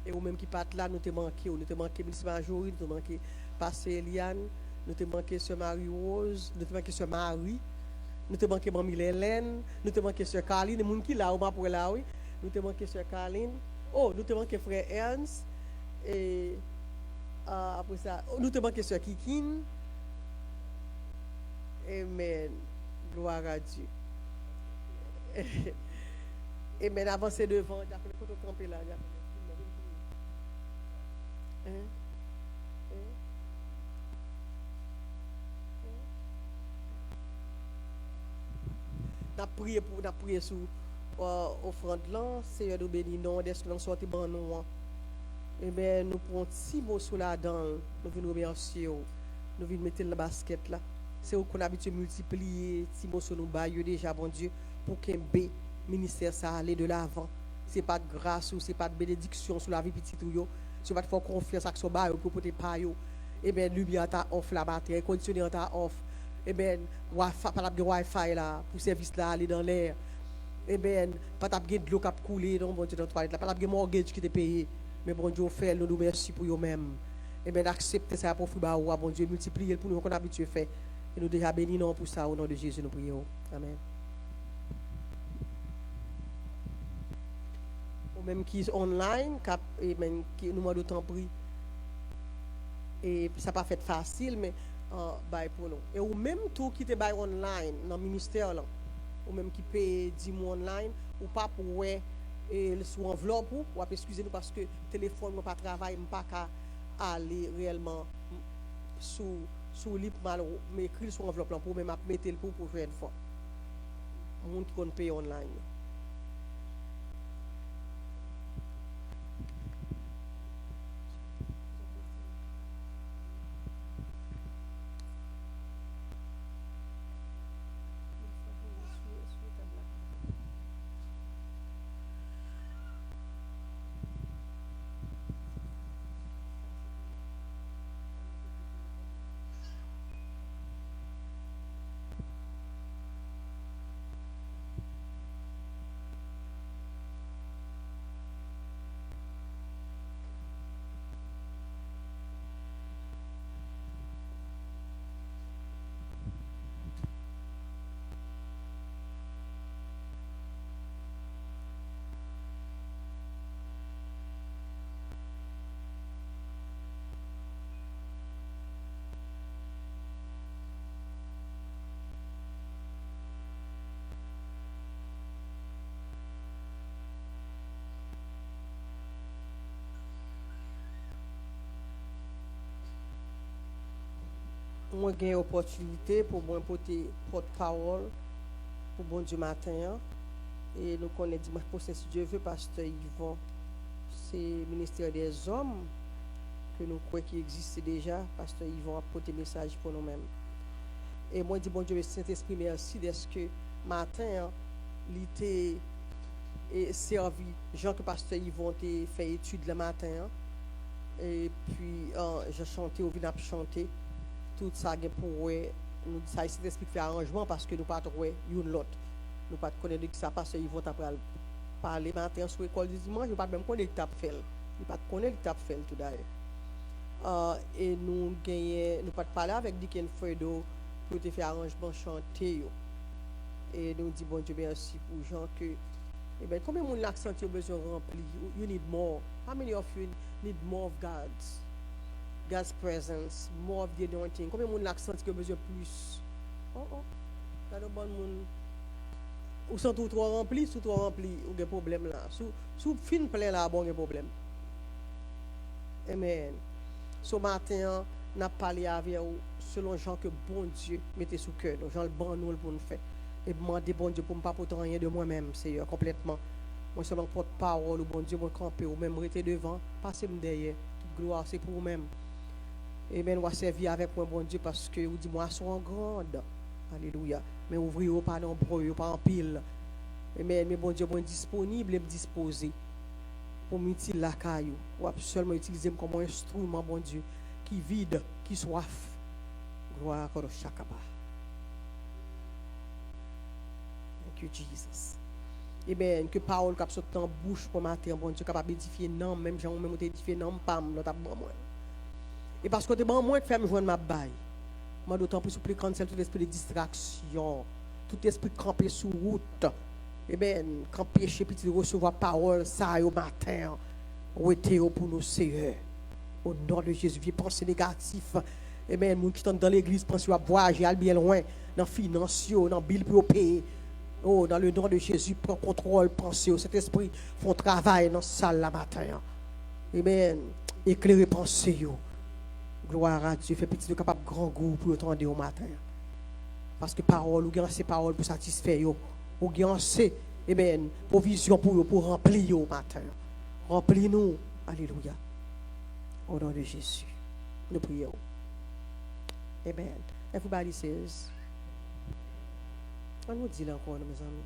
Et ou même qui part là, nous te manqué Ministre Majorie, nous te manqué Pasteur Eliane, nous te manqué Sœur Marie-Rose, nous te manqué Sœur Marie, nous te manqué Maman Hélène, nous te manqué Sœur Carline, les moun qui là ou pas pour là oui. Nous te manqué Sœur Carline. Oh, nous te manqué Frère Ernst. Et après ça, nous te manqué Sœur Kikine. Amen. Gloire à Dieu. Amen. Avancez devant. J'ai appelé pour camper là. N'a prié sur offrande là, Seigneur nous bénit non, est-ce que nous sorti bon nous. Eh bien, nous prenons 6 mots sur la dent, nous venons remercier, nous venons mettre la basket là. C'est où qu'on a habitué multiplier 6 mots sur nous bailler déjà, bon Dieu, pour qu'un B ministère ça aller de l'avant. C'est pas de grâce ou c'est pas de bénédiction sur la vie petite ou yo. C'est pas de faire confiance à ce bail pour porter pas yo. Eh bien, lumière ta off la batterie, conditionner ta off. Eh bien, pas de Wi-Fi là, pour service là aller dans l'air. Eh bien, pas de l'eau qui a coulé, non, bon Dieu, dans la toilette, pas de mortgage qui est payé. Mais bon Dieu, fait, nous merci pour eux-mêmes. Eh bien, acceptez ça pour faire, bon Dieu, multiplier pour nous qu'on a habitué fait. Et nous déjà bénis non pour ça, au nom de Jésus, nous prions. Amen. Ou même qui est online, et même qui nous demande d'autant prix. Et ça n'a pas fait facile, mais pour nous. Et ou même tout qui est online, dans le ministère, là. Ou même qui paye 10 mois online, ou pas pour ouais, et sous enveloppe, ou excusez-nous parce que le téléphone ne pas travailler, je ne pas aller réellement sous libre mal, mais écrire sur enveloppe pour même mettre le pour jouer une fois. Le monde qui paye online. Moi, j'ai une opportunité pour moi porter porte-parole pour bon Dieu matin. Et nous connaissons dimanche prochain, si Dieu veut, Pasteur Yvon, c'est le ministère des hommes que nous croyons qu'il existe déjà. Pasteur Yvon a porté message pour nous-mêmes. Et moi, je dis bon Dieu, Saint-Esprit, merci d'être que matin, il était servi, Jean que Pasteur Yvon a fait étude le matin. Et puis, j'ai chanté, ou vient chanter. Tout ça pour nous ça ici d'expliquer arrangement parce que nous pas trouver une l'autre nous pas connaître que ça parce qu'ils vont parler matin sur l'école du dimanche nous pas même connaître tape fait nous pas connaître tape fait tout d'ailleurs et nous gagner nous pas parler avec Dicken Fredo pour te faire arrangement chanter et nous dit bon Dieu merci pour gens que et ben combien mon l'accent tu besoin rempli you need more how many of you need more of God's presence, more of the anointing. Combien de monde l'accent qui a besoin plus? Oh, oh. Là, le bon monde. Ou sont tout trop rempli, sous trop rempli, ou des problèmes là. Sous fin plein là, bon, des problèmes. Amen. Ce matin, n'a parlé avec vous selon Jean que bon Dieu mettez sous cœur, donc Jean le bon nous pour nous faire. Et demander bon Dieu pour ne pas porter rien de moi-même, Seigneur, complètement. Moi seulement porte-parole, bon Dieu, moi camper, ou même rester devant, passez-moi derrière. Toute gloire, c'est pour vous-même. Amen. On va servir avec moi, bon Dieu, parce que vous dites, moi, sont grande. Alléluia. Mais ouvrez-vous pas nombreux, pas en pile. Amen. Mais bon Dieu, bon disponible et disposé pour m'utiliser la caillou. Ou seulement utiliser comme un instrument, bon Dieu, qui vide, qui soif. Gloire à Chakaba. Thank you, Jesus. Amen. Que parole qui a sauté en bouche pour matin, bon Dieu, capable d'édifier non, même gens même édifier non, pam, l'autre bon moi. Et parce que tu es bon moi qui fait me joindre ma baille. Moi d'autant plus supplier cancel tout esprit de distraction, tout esprit campé sur route. Amen. Camper chez petit recevoir parole ça au matin. Ouété pour nous Seigneur. Au nom de Jésus, viens penser négatif. Amen. Moun qui sont dans l'église pense à voyager aller bien loin dans financier, dans bill pour payer. Oh, dans le nom de Jésus, prends contrôle, pensez, cet esprit font travail dans la salle la matin. Amen. Éclairez pensez. Gloire à Dieu. Fait petit de capable grand goût pour entendre au matin. Parce que parole, ou gagne ces paroles pour satisfaire, ou gagne ces, amen, provision pour remplir au matin. Remplis-nous. Alléluia. Au nom de Jésus. Nous prions. Amen. Everybody says. On nous dit là encore, mes amis.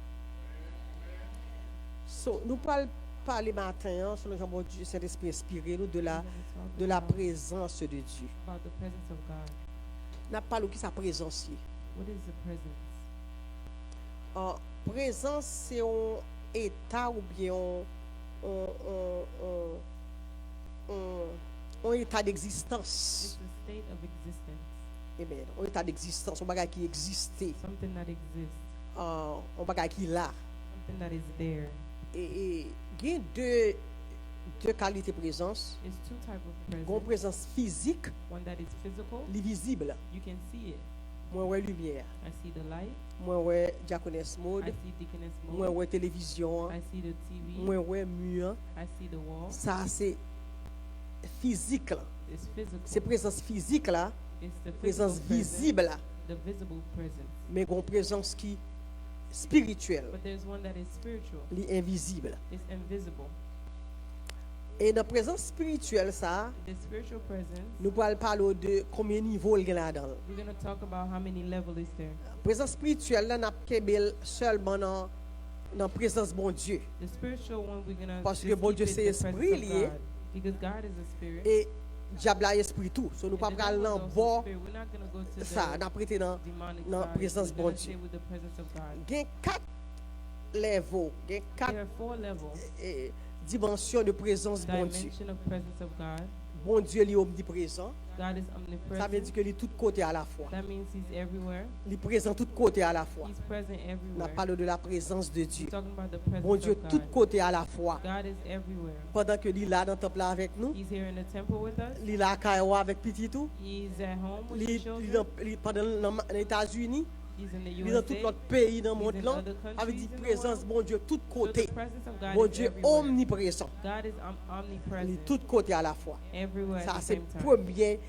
So, nous parler matin, selon Jean bon Dieu, Saint-Esprit inspiré nous de la présence de Dieu. About the presence of God. N'a pas qui sa présence. What is the presence? Présence, c'est un état ou bien un état d'existence. It's a state of existence. Amen. Un état d'existence, un bagage qui existait. Something that exists. Un bagage qui est là. Something that is there. Et il y a deux qualités de présence. It's two types of Une presence. présence physique, One that is physical. visible. You can see it. Moi, ouais lumière. I see the light. Moi, ouais diaconesse I mode. see deaconess Moi, mode. ouais télévision. I see the TV. Moi, ouais mur. I see the wall. Ça, c'est physique. Là. It's physical. C'est présence physique là, It's the présence physical presence, visible là, the visible presence. mais une présence qui spirituelle, But there's one that is spiritual. invisible. It's invisible. Et dans la présence spirituelle, ça, The spiritual presence, nous allons parler de combien de niveaux il y a là-dedans. we're going to talk about how many levels is there. La présence spirituelle, là, nous seulement dans la présence de bon Dieu. The spiritual one we're going to Parce que bon Dieu, c'est esprit lié. Because God is a spirit. Et diable a esprit tout. So, nous ne And pouvons the pas aller devil is dans also bord spirit. We're not going to go to ça, the nous prêté dans demonic dans la side. présence We're bon going to Dieu. stay with the presence of God. Il y a 4 levels, il y a 4 There are 4 levels. dimensions de présence bon Dieu. Dimension of presence of God. Bon Dieu il est omniprésent. God is Ça veut omnipresent. dire qu'il est de tous côtés à la fois. That means He's everywhere. Il est présent de tous côtés à la fois. He's present On everywhere. parle de la présence de Dieu. We're talking about the presence Bon Dieu, of de tous God. côtés à la fois. God is everywhere. Pendant que il est là dans le temple là avec nous, He's here in the temple with us. il est là à Cairo avec petit tout, He's at home with il his est children. pendant les États-Unis, He's in the il est dans tout USA. l'autre pays dans le He's monde in là, other countries avec une in the présence world. bon Dieu de tous So côtés. the presence of God Bon is Dieu everywhere. omniprésent. God is Il est omnipresent. de tous côtés à la fois. Everywhere Ça at the c'est same le time. premier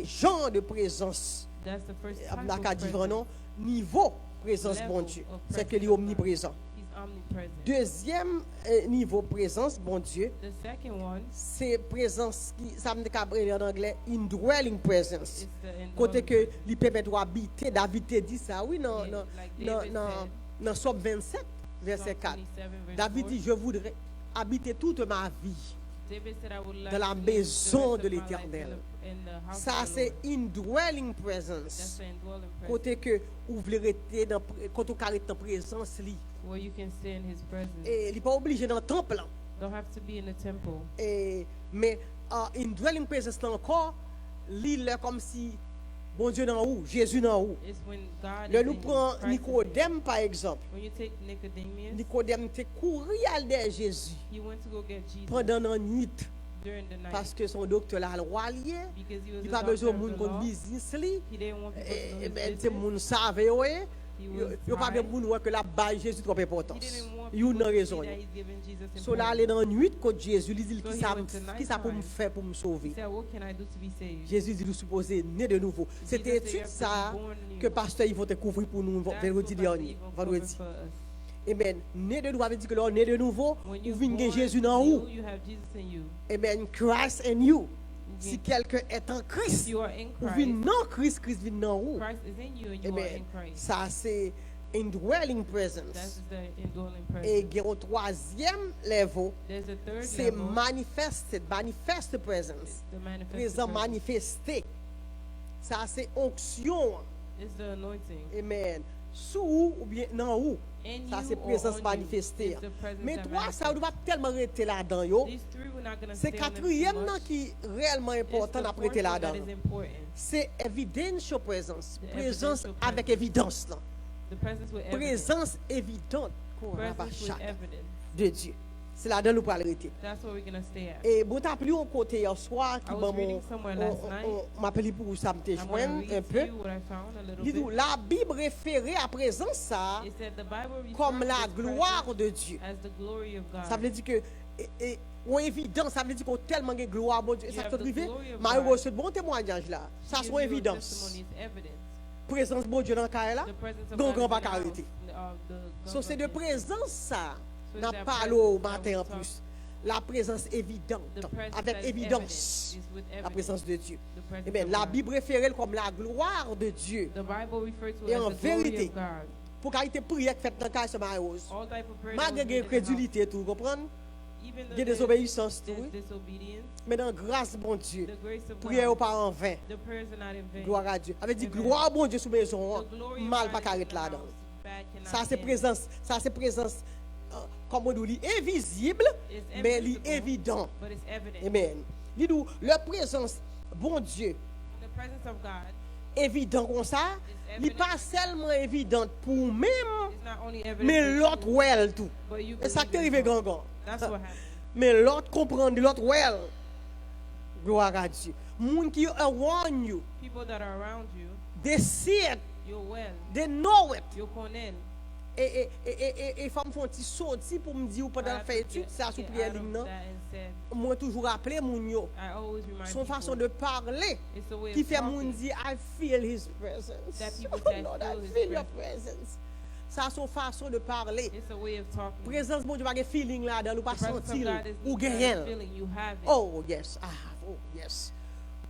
genre de présence. That's the first type La of dit presence. vraiment niveau présence Level bon Dieu. of C'est presence qu'il est of God. omniprésent. He's omnipresent. Deuxième niveau présence bon Dieu, The second one c'est présence qui ça me dit en anglais indwelling presence. is the Côté indwelling que lui permet d'habiter. David te dit ça oui dans Yeah, like dans David dans said. dans Somme 27 verset Psalm 4. 27, verse David 4. dit je voudrais habiter toute ma vie. David said, I would like dans la to live maison the de rest of my life l'Éternel. in the house Ça of the c'est Lord. indwelling That's presence. the indwelling presence. Côté que vous voulez rester dans côté carré dans présence li. Where you can stay in his presence. Et il n'est pas obligé dans le temple là. Don't have to be in the temple. Et mais indwelling presence là encore l'île comme si bon Dieu dans où, Jésus dans où. It's when God Là is nous in prend Christ is in- Nicodème par exemple. When you take Nicodemus, Nicodème était couru à derrière Jésus he went to go get Jesus pendant la nuit during the night parce que son docteur là le roi lié. because he was Il a pas besoin doctor de of monde the qu'on law. business li. He didn't want people to know Et his ben business. c'est monde savait ouais. He He was Yo pas bien high. pour nous que la balle Jésus trop He importance. didn't want You people nan to raison. see that he's giving Jesus So là aller importance. dans nuit côté Jésus, il dit So qui he ça went to qui ça pour me nighttime. faire pour me He sauver. said, what can I do to be saved? Jésus dit nous supposé né de nouveau. C'était Jesus said, you étude have to ça be born new. que pasteur ils vont te couvrir pour nous That's vendredi what Pastor dernier, Yvon covered vendredi. for us. Amen. Né de nouveau veut dire que là né de nouveau, When ou you vinn gen born Jésus dans new, vous. you have Jesus in you. Amen. Christ in you. Si You- quelqu'un est en If Christ, you are in ou Christ, vinn dans Christ, Christ vinn dans vous. Christ is in you and you are Amen. in Christ. Ça c'est indwelling That's presence. the indwelling Et presence. il y a un troisième level, There's a third c'est level. manifest presence. The manifested Présent presence. manifesté. Ça c'est onction. It's the anointing. Amen. Sous ou bien non ou. In Ça you c'est or présence on you manifestée. is the presence Mais that trois ça ne manifests. va pas tellement rester là-dedans yo. These three we're not going to C'est stay on them quatrième too nan much. qui réellement It's important the après fourth rester one that là-dedans. is important. C'est evidential presence. The Présence evidential avec presence. évidence là. The presence with evidence. Présence évidente Presence with evidence. de Dieu. C'est là-dedans nous parlons arrêter. That's where we're going to stay at. Et bon t'as pris un côté hier soir qui I was m'a reading somewhere last night. on m'appelle pour ça me te I'm going to joindre read un to peu. you what I found a little Il dit bit. la Bible référée à présence ça It said the Bible refers comme to la this gloire presence de Dieu. as the glory of God. Ça veut dire que ou évidence, ça veut dire qu'on tellement de gloire bon Dieu. You Ça have te the privé. glory of Mais God. reçu de bon témoignage là. Ça Gives c'est you a évidence. testimony, it's evidence. Présence bon Dieu dans le cas là. The presence of Donc God on is va in the house. arrêter. The So c'est de God of présence ça. So N'a it's that pas presence au that matin we en talk- plus. La présence évidente, The presence avec that is évidence, evident is with la evidence. présence de Dieu. The presence Eh bien, of la God. Bible réfère comme la gloire de Dieu. The Bible refers to Et it en as the glory vérité, of God. pour qualité prière qui fait dans le cas de Marie-Rose. All type of prayer that was Malgré made in the house. l'incrédulité, tout, comprendre? Even Il y a though des there's obéissances, tout. disobedience, Mais dans la grâce, bon Dieu, the grace of prière au God, pas en vain. the prayers are not in vain. Gloire à Dieu. Avait dit Amen. gloire, bon Dieu, sous maison. The glory of Mal God pas is in carré the là-dedans. house. Bad cannot Ça, c'est end. présence. Ça, c'est présence. Comme on dit, invisible, It's mais il invisible, est évident. But it's evident. Amen. Dis-nous, leur présence, bon Dieu, The presence of God évident comme ça, is il n'est evident. pas seulement évident pour même, It's not only evident mais for l'autre you, well tout. but you Et ça qui believe arrive it as well. gangan. That's what happened. Mais l'autre comprend, l'autre well. Gloire à Dieu. Moun qui around you, People that are around you, they see it, you're well, they know it. you're connaît. Et femme font petit sorti pour me dire pendant la fait étude, ça sous prière ligne non. Moi toujours rappeler moun yo. I always remind Son people, façon de parler it's the way qui of fait talking. moun dire I feel his presence. That people Oh say, Lord, I I feel his feel your presence. Ça son façon de parler. It's a way of talking. Présence bon Dieu pas de feeling là dans nous pas The presence of sentir God is ou not a gagner. feeling, you have it. Oh yes, I have. Oh yes.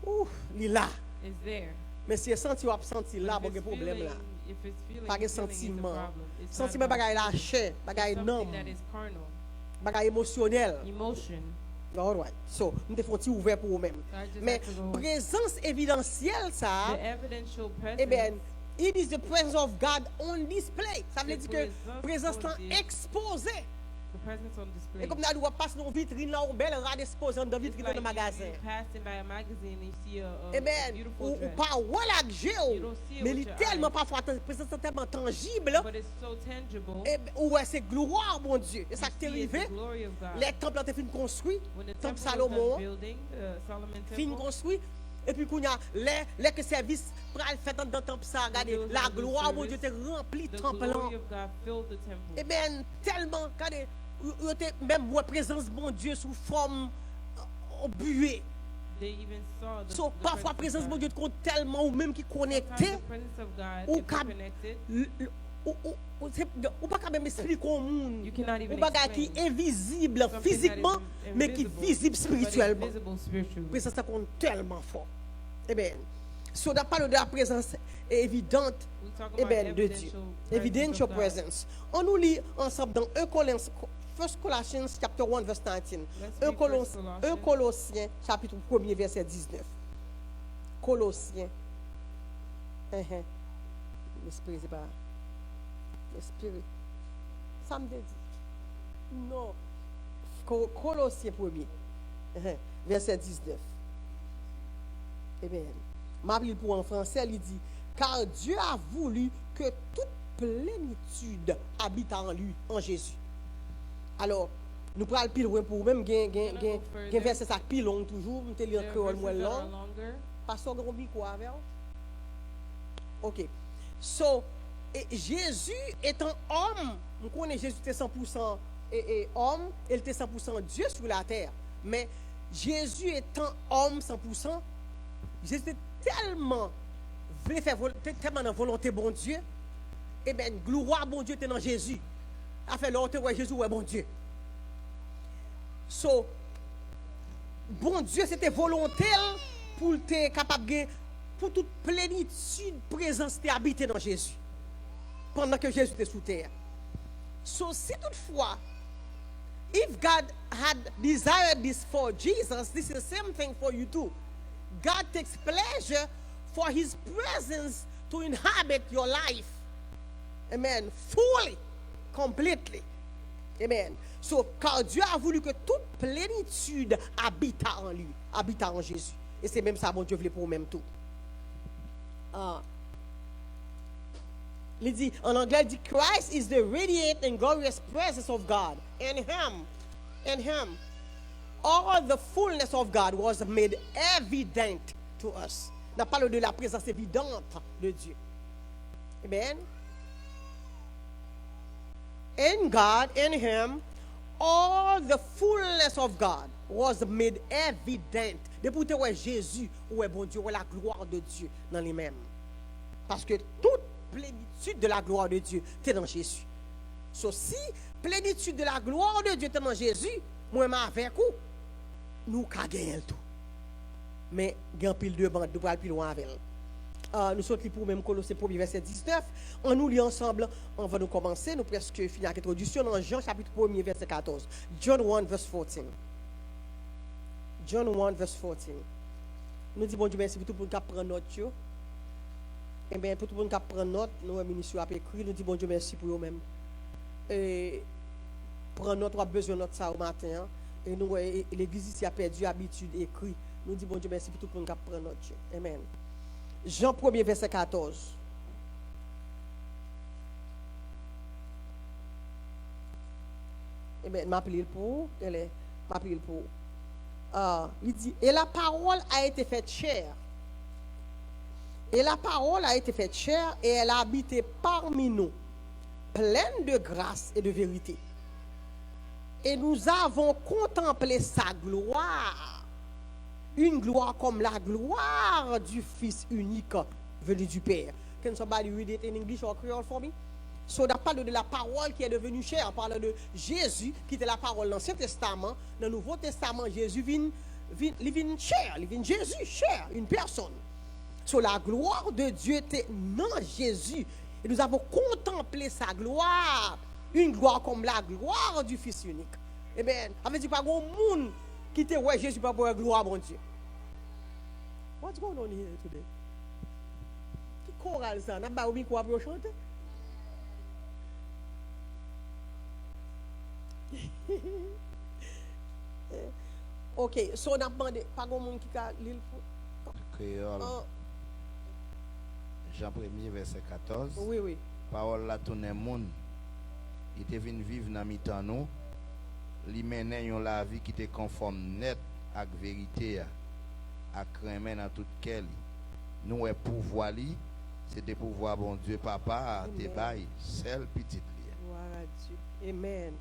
Ouh, il est là. It's there. Mais si senti ou absenti là, But bon if gen it's problème feeling- là. If it's feeling, Pas de feeling is a sentiment. problem. It's not Sentiment about bagay la feeling. chair, It's bagay something nom, that is carnal. bagay émotionnel. Emotion. All right. So, nous te font ouvert pour vous-même. So I just Mais have to go. présence évidentielle ça, The evidential presence. eh bien, it is the presence of God on display. Ça veut The dire que présence présence est de Dieu. exposée. The presence on display. Et comme nous passons dans une vitrine là, on belle rade exposée dans une It's vitrine like dans le magasin. you passing by a magazine and you see a Eh bien, beautiful ou dress. pas voilà que j'ai, You don't see it mais with il est your tellement eyes. parfois présence est tellement tangible. But it's so tangible. Et ouais, c'est gloire, mon Dieu. Et ça You qui est see it's arrivé, the glory of God. les temples ont été construits, When the temple temple was Salomon, done building, the Solomon fin temple, construit. Et puis, qu'on a les que service pral fait dans le temple ça, regardez, those la are the gloire, mon Dieu, service. était rempli the temple là. glory of God filled the temple. Et bien, tellement, regardez, il était même la présence de mon Dieu sous forme buée. They even saw the, So, the parfois, présence de mon Dieu compte tellement, ou même qui Sometimes connecté, the presence of God, ou if cap- you're connected, ou pas quand même expliquer au monde. you cannot Ou even bagage qui explain. est invisible Something that physiquement, is mais qui est invisible, visible but it's spirituellement. visible spiritually. Présence ça compte tellement fort. Eh bien, si on parle de la présence évidente, We talk eh about bien, de Dieu. Evidential presence. On nous lit ensemble dans 1 Colossians chapter 1 verse 19. Let's 1 read First Colossiens, Colossiens chapitre 1 verset 19. Colossiens. L'esprit, c'est pas. L'esprit. Ça me dit. Non. Colossiens 1 verset 19. Eh bien, ma Bible pour en français, il dit, car Dieu a voulu que toute plénitude habite en lui, en Jésus. Alors, nous prenons le pile loin pour même, gen verset ça pile long toujours, nous te lire There are créole verses moins that are long. longer. Pasteur Grombi quoi avec? OK. So, Et Jésus étant homme, nous connaissons Jésus était 100% homme, il était 100% Dieu sur la terre. Mais Jésus étant homme 100%, Jésus était tellement voulait faire tellement dans volonté bon Dieu. Et bien, gloire bon Dieu était dans Jésus. A fait l'autre ouais Jésus ouais bon Dieu. So, bon Dieu c'était volontaire pour être capable de pour toute plénitude présence était habitée dans Jésus pendant que Jésus était sous terre. So, si toutefois, if God had desired this for Jesus, this is the same thing for you too. God takes pleasure for his presence to inhabit your life. Amen. Fully, completely. Amen. So, car Dieu a voulu que toute plénitude habite en lui, habite en Jésus. Et c'est même ça, bon Dieu voulait pour même tout. Il dit, en anglais, il dit, Christ is the radiant and glorious presence of God. In him, all the fullness of God was made evident to us. On parle de la présence évidente de Dieu. Amen. In God, in him, all the fullness of God was made evident. Depuis que ouais Jésus, ouais bon Dieu, ouais la gloire de Dieu dans lui-même. Parce que toute plénitude de la gloire de Dieu est dans Jésus. So, si plénitude de la gloire de Dieu est dans Jésus, moi avec vous, nous ka gagner tout. Mais gagne pile de bande, nous va plus loin avec. Nous sommes pour même Colossiens 1 verset 19. On nous lit ensemble, on va nous commencer, nous presque finir avec l'introduction dans Jean chapitre 1 verset 14. John 1 verse 14. John 1 verse 14. Nous disons bon Dieu merci pour tout le monde qui prend note. Et bien pour tout le monde qui prend note, nous ministres a écrit, nous disons bon Dieu merci pour eux-mêmes. Et prendre note, on a besoin de note ça au matin. Et nous l'église ici a perdu l'habitude d'écrire. Nous disons bon Dieu merci pour tout le monde qui prend note. Amen. Jean 1 verset 14. Eh bien, m'appelle pour, m'appelle pour. Il dit, et la parole a été faite chair. Et la parole a été faite chair et elle a habité parmi nous, pleine de grâce et de vérité. Et nous avons contemplé sa gloire. Une gloire comme la gloire du Fils unique venu du Père. Can somebody read it in English or Creole for me? So, on parle de la parole qui est devenue chair. On parle de Jésus qui était la parole dans l'Ancien Testament. Dans le Nouveau Testament, Jésus vient chair. Il vient Jésus, chair, une personne. So, la gloire de Dieu était dans Jésus. Et nous avons contemplé sa gloire. Une gloire comme la gloire du Fils unique. Eh bien, ça veut dire pas grand monde qui te ouais Jésus pas pour la gloire mon Dieu. What's going on here today? Qui chorale ça? N'a pas oublié quoi pour chanter? OK, so on a demandé pas grand monde qui a l'île Créole. Jean 1er verset 14. Oui. Parole la tourne monde. Il était venu vivre dans mi-temps nous. Li mène yon la vie qui te conforme net avec vérité à cramer dans toute quelle nous est pouvoir li c'était pouvoir bon Dieu papa te bail seul petite li. Gloire à Dieu. Amen.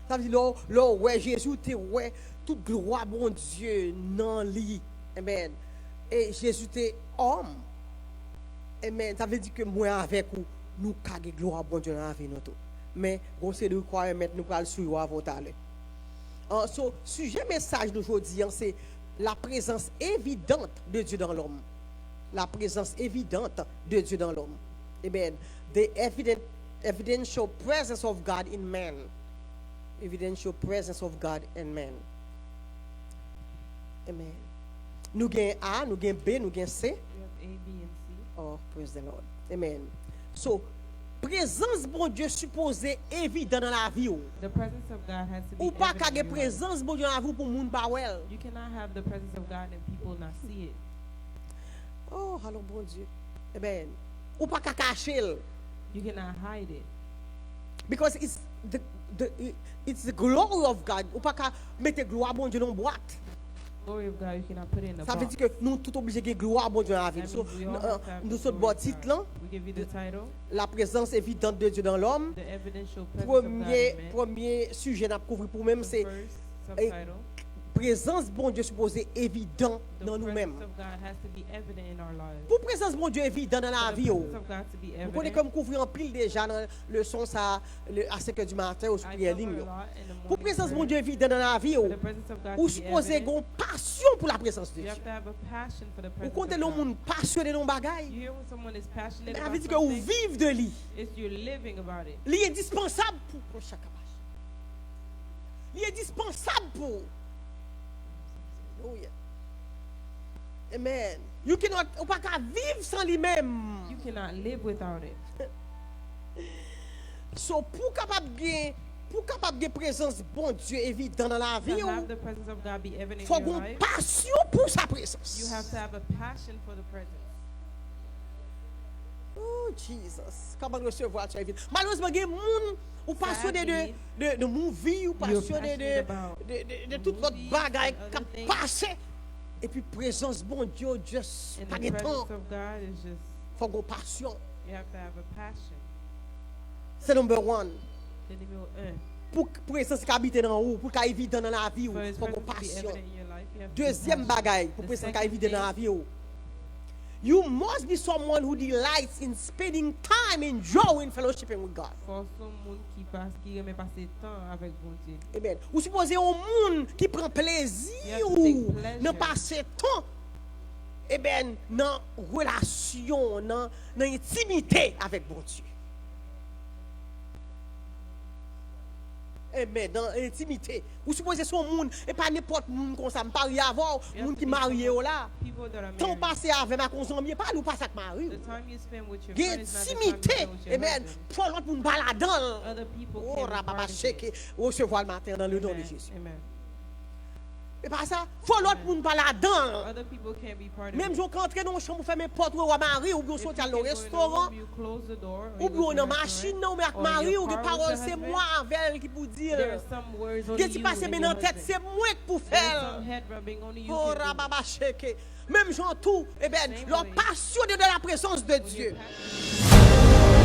Ça veut dire là ouais Jésus te ouais toute gloire bon Dieu dans lui. Amen. Et Jésus était homme. Amen. Ça veut dire que moi avec vous nous ka gloire bon Dieu dans la vie nous tout. Mais on sait de quoi mettre nous pral suivre avant d'aller. So, sujet message d'aujourd'hui, c'est la présence évidente de Dieu dans l'homme. La présence évidente de Dieu dans l'homme. Amen. The evidential presence of God in man. Evidential presence of God in man. Amen. Nous gagnons A, nous gagnons B, nous gagnons C. We have A, B, and C. Oh, praise the Lord. Amen. So, présence bon Dieu supposée évidente dans la vie. The presence of God has to be Ou pas evident qu'à in your life. présence bon Dieu dans la vie pour moun pa wel. You cannot have the presence of God and people not see it. Oh, allô bon Dieu. Amen. Ou pas qu'à cacher. You cannot hide it. Because it's the glory of God. Ou pas qu'à mettre gloire bon Dieu dans boîte. glory of God, you cannot put it in a Ça veut box. dire que nous tout obligés de gloire bon Dieu dans la vie. That So, means we all have to have nous the sommes glory bon of titre God. là, We give you the title, la présence évidente de Dieu dans l'homme. the evidential presence of God in man. Premier sujet n'a couvrir pour même The c'est first eh, subtitle, présence bon Dieu supposé évident the dans nous-mêmes. presence of God has to be evident in our lives. Pour présence bon Dieu évident dans la For the vie, presence of God to be vous connaissez evident, comme couvrir en pile déjà dans le son ça à 5 h du matin au I prière cover ligne. a lot in the Pour morning présence bon prayer. Dieu évident dans la vie, For the presence of God vous to be supposez evident, une passion pour la présence de you Dieu. have to have a passion for the Vous presence comptez of le God. monde passionné dans You bagaille. hear when someone is passionate Ça about veut dire que vous something, vivez de lui. it's you're living about it. Il est indispensable pour chaque page. Il est indispensable pour. Alléluia. Amen. You cannot, ou pas qu'à vivre sans lui-même. You cannot live without it. So pour capable de présence bon Dieu évident dans la vie, To have the presence of God be evident faut in your une life, passion pour sa présence. you have to have a passion for the presence. Oh Jesus, comment recevoir ça évident. Malheureusement, il y a des gens ou passionné de movie ou passionné de toute notre movies bagaille and qui a other things. passé. Et puis présence bon Dieu, juste And pas the de presence temps. of God is just, Faut une passion. you have to have a passion. C'est number one. C'est numéro 1. Pour présence qui habite dans vous, pour qu'elle évident dans la vie, For his faut une presence to be passion. evident in your life, you have to be Deuxième passionate. bagaille, pour The présence qui second évident dans la thing, vie. You must be someone who delights in spending time enjoying fellowshipping with God. for someone qui aime passer temps avec bon Dieu. Amen. Ou supposez au monde qui prend You plaisir have to take ou pleasure. dans passer temps eh ben dans relation, dans intimité avec bon Dieu. Amen, dans intimité. Ou supposez son monde et pas n'importe monde comme ça, me parle avant, You have monde to qui be marié someone- là. People that are Temps married. passé avec ma consommée, pas ou pas ça que mari. The time you spend with your Gain friend is not the time you intimité. spend with your Amen. husband. Pour l'autre monde pas là-dedans. Other people Oh, can be rababa part of shake, it. recevoir le matin dans le nom de Amen. Jésus. Amen. Et pas ça, faut l'autre monde pas là-dedans. Other people can't be part of Même it. si on entre dans une chambre, vous fermez porte ou à mari, ou bien If sortir you dans can le go in a restaurant, room, you close the door, ou you bien go to dans a la machine, restaurant, non, mais avec or in mari, your ou des car with paroles, your c'est husband, moi avec elle qui vous dire. there are some words only Qu'est-ce qui you passe and bien your dans la tête, husband. c'est moi qui pour There's faire. some head rubbing only you Oh, can do. rababa shake. Même gens tout, eh bien, Same leur way. passion de la présence de When Dieu. you're passionate